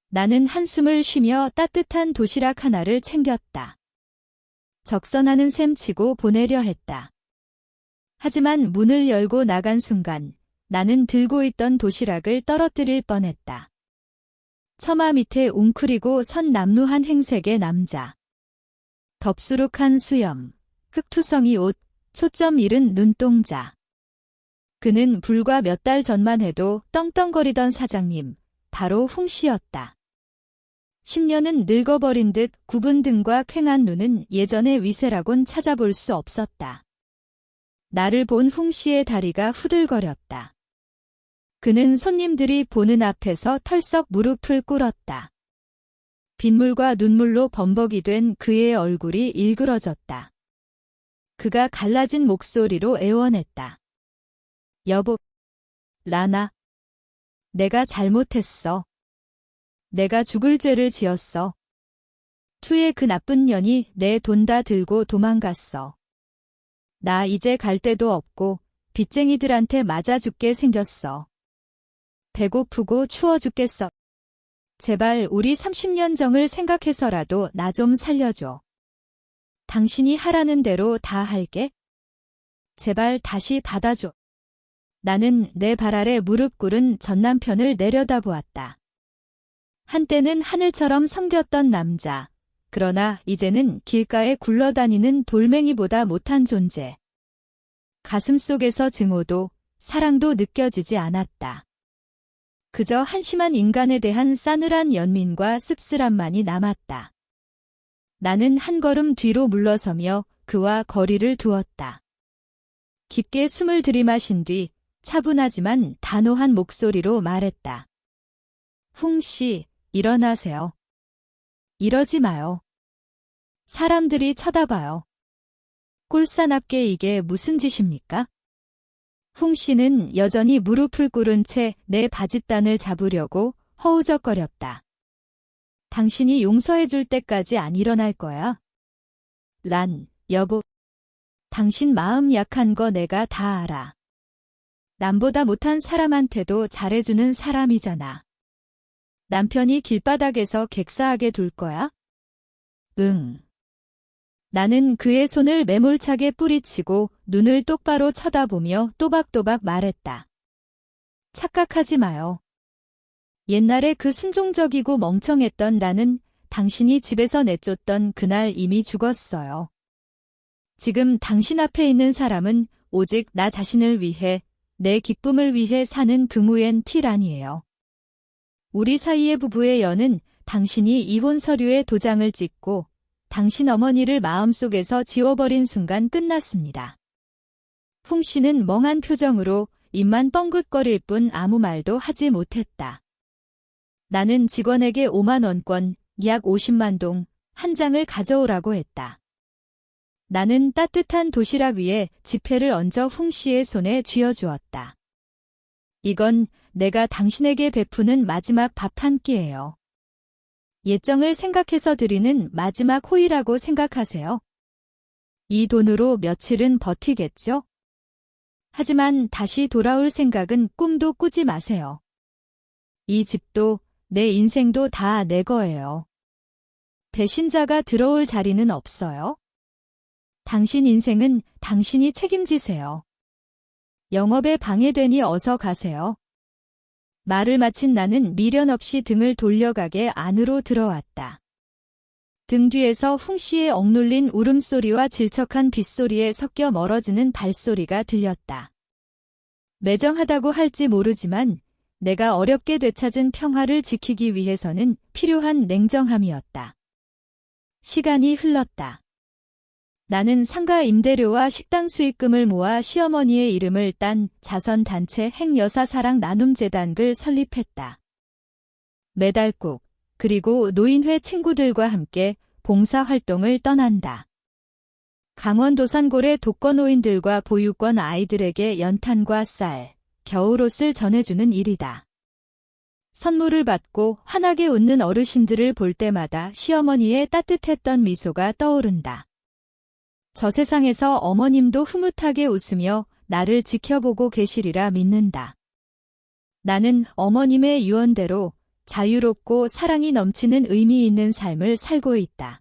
나는 한숨을 쉬며 따뜻한 도시락 하나를 챙겼다. 적선하는 셈 치고 보내려 했다. 하지만 문을 열고 나간 순간 나는 들고 있던 도시락을 떨어뜨릴 뻔했다. 처마 밑에 웅크리고 선 남루한 행색의 남자. 덥수룩한 수염, 흑투성이 옷, 초점 잃은 눈동자. 그는 불과 몇 달 전만 해도 떵떵거리던 사장님, 바로 홍씨였다. 10년은 늙어버린 듯 굽은 등과 퀭한 눈은 예전의 위세라곤 찾아볼 수 없었다. 나를 본 홍씨의 다리가 후들거렸다. 그는 손님들이 보는 앞에서 털썩 무릎을 꿇었다. 빗물과 눈물로 범벅이 된 그의 얼굴이 일그러졌다. 그가 갈라진 목소리로 애원했다. 여보, 라나. 내가 잘못했어. 내가 죽을 죄를 지었어. 투의 그 나쁜 년이 내 돈 다 들고 도망갔어. 나 이제 갈 데도 없고 빚쟁이들한테 맞아 죽게 생겼어. 배고프고 추워 죽겠어. 제발 우리 30년 정을 생각해서라도 나 좀 살려줘. 당신이 하라는 대로 다 할게. 제발 다시 받아줘. 나는 내 발 아래 무릎 꿇은 전 남편을 내려다보았다. 한때는 하늘처럼 섬겼던 남자. 그러나 이제는 길가에 굴러다니는 돌멩이보다 못한 존재. 가슴속에서 증오도 사랑도 느껴지지 않았다. 그저 한심한 인간에 대한 싸늘한 연민과 씁쓸함만이 남았다. 나는 한 걸음 뒤로 물러서며 그와 거리를 두었다. 깊게 숨을 들이마신 뒤 차분하지만 단호한 목소리로 말했다. 홍씨, 일어나세요. 이러지 마요. 사람들이 쳐다봐요. 꼴사납게 이게 무슨 짓입니까? 홍씨는 여전히 무릎을 꿇은 채 내 바짓단을 잡으려고 허우적거렸다. 당신이 용서해줄 때까지 안 일어날 거야? 란, 여보. 당신 마음 약한 거 내가 다 알아. 남보다 못한 사람한테도 잘해주는 사람이잖아. 남편이 길바닥에서 객사하게 둘 거야? 응. 나는 그의 손을 매몰차게 뿌리치고 눈을 똑바로 쳐다보며 또박또박 말했다. 착각하지 마요. 옛날에 그 순종적이고 멍청했던 나는 당신이 집에서 내쫓던 그날 이미 죽었어요. 지금 당신 앞에 있는 사람은 오직 나 자신을 위해, 내 기쁨을 위해 사는 드무엔 티란이에요. 우리 사이의 부부의 연은 당신이 이혼 서류에 도장을 찍고 당신 어머니를 마음속에서 지워버린 순간 끝났습니다. 풍 씨는 멍한 표정으로 입만 뻥긋거릴 뿐 아무 말도 하지 못했다. 나는 직원에게 5만 원권, 약 50만 동, 한 장을 가져오라고 했다. 나는 따뜻한 도시락 위에 지폐를 얹어 풍 씨의 손에 쥐어주었다. 이건 내가 당신에게 베푸는 마지막 밥 한 끼예요. 예정을 생각해서 드리는 마지막 호의라고 생각하세요. 이 돈으로 며칠은 버티겠죠? 하지만 다시 돌아올 생각은 꿈도 꾸지 마세요. 이 집도 내 인생도 다 내 거예요. 배신자가 들어올 자리는 없어요. 당신 인생은 당신이 책임지세요. 영업에 방해되니 어서 가세요. 말을 마친 나는 미련 없이 등을 돌려가게 안으로 들어왔다. 등 뒤에서 풍 씨의 억눌린 울음소리와 질척한 빗소리에 섞여 멀어지는 발소리가 들렸다. 매정하다고 할지 모르지만 내가 어렵게 되찾은 평화를 지키기 위해서는 필요한 냉정함이었다. 시간이 흘렀다. 나는 상가 임대료와 식당 수익금을 모아 시어머니의 이름을 딴 자선단체 행여사사랑 나눔재단을 설립했다. 매달 국, 그리고 노인회 친구들과 함께 봉사활동을 떠난다. 강원도 산골의 독거노인들과 보육원 아이들에게 연탄과 쌀, 겨울옷을 전해주는 일이다. 선물을 받고 환하게 웃는 어르신들을 볼 때마다 시어머니의 따뜻했던 미소가 떠오른다. 저 세상에서 어머님도 흐뭇하게 웃으며 나를 지켜보고 계시리라 믿는다. 나는 어머님의 유언대로 자유롭고 사랑이 넘치는 의미 있는 삶을 살고 있다.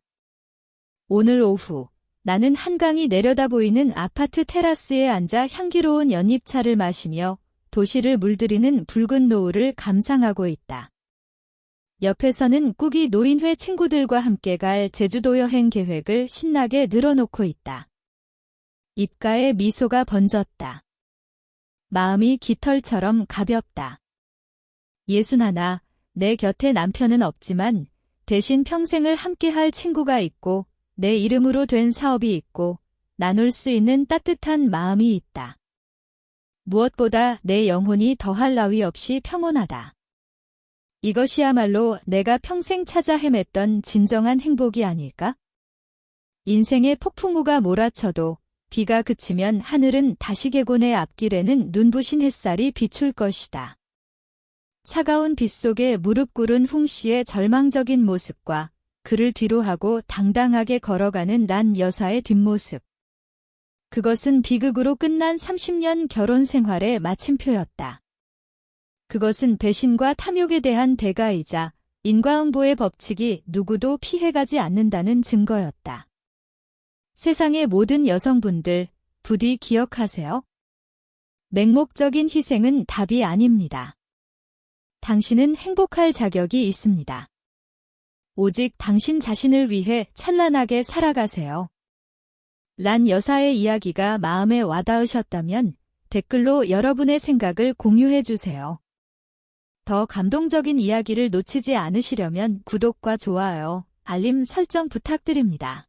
오늘 오후 나는 한강이 내려다 보이는 아파트 테라스에 앉아 향기로운 연잎차를 마시며 도시를 물들이는 붉은 노을을 감상하고 있다. 옆에서는 꾹이 노인회 친구들과 함께 갈 제주도 여행 계획을 신나게 늘어놓고 있다. 입가에 미소가 번졌다. 마음이 깃털처럼 가볍다. 61, 내 곁에 남편은 없지만 대신 평생을 함께할 친구가 있고 내 이름으로 된 사업이 있고 나눌 수 있는 따뜻한 마음이 있다. 무엇보다 내 영혼이 더할 나위 없이 평온하다. 이것이야말로 내가 평생 찾아 헤맸던 진정한 행복이 아닐까? 인생의 폭풍우가 몰아쳐도 비가 그치면 하늘은 다시 개고 내 앞길에는 눈부신 햇살이 비출 것이다. 차가운 빛 속에 무릎 꿇은 풍 씨의 절망적인 모습과 그를 뒤로하고 당당하게 걸어가는 란 여사의 뒷모습. 그것은 비극으로 끝난 30년 결혼 생활의 마침표였다. 그것은 배신과 탐욕에 대한 대가이자 인과응보의 법칙이 누구도 피해가지 않는다는 증거였다. 세상의 모든 여성분들, 부디 기억하세요. 맹목적인 희생은 답이 아닙니다. 당신은 행복할 자격이 있습니다. 오직 당신 자신을 위해 찬란하게 살아가세요. 란 여사의 이야기가 마음에 와닿으셨다면 댓글로 여러분의 생각을 공유해 주세요. 더 감동적인 이야기를 놓치지 않으시려면 구독과 좋아요, 알림 설정 부탁드립니다.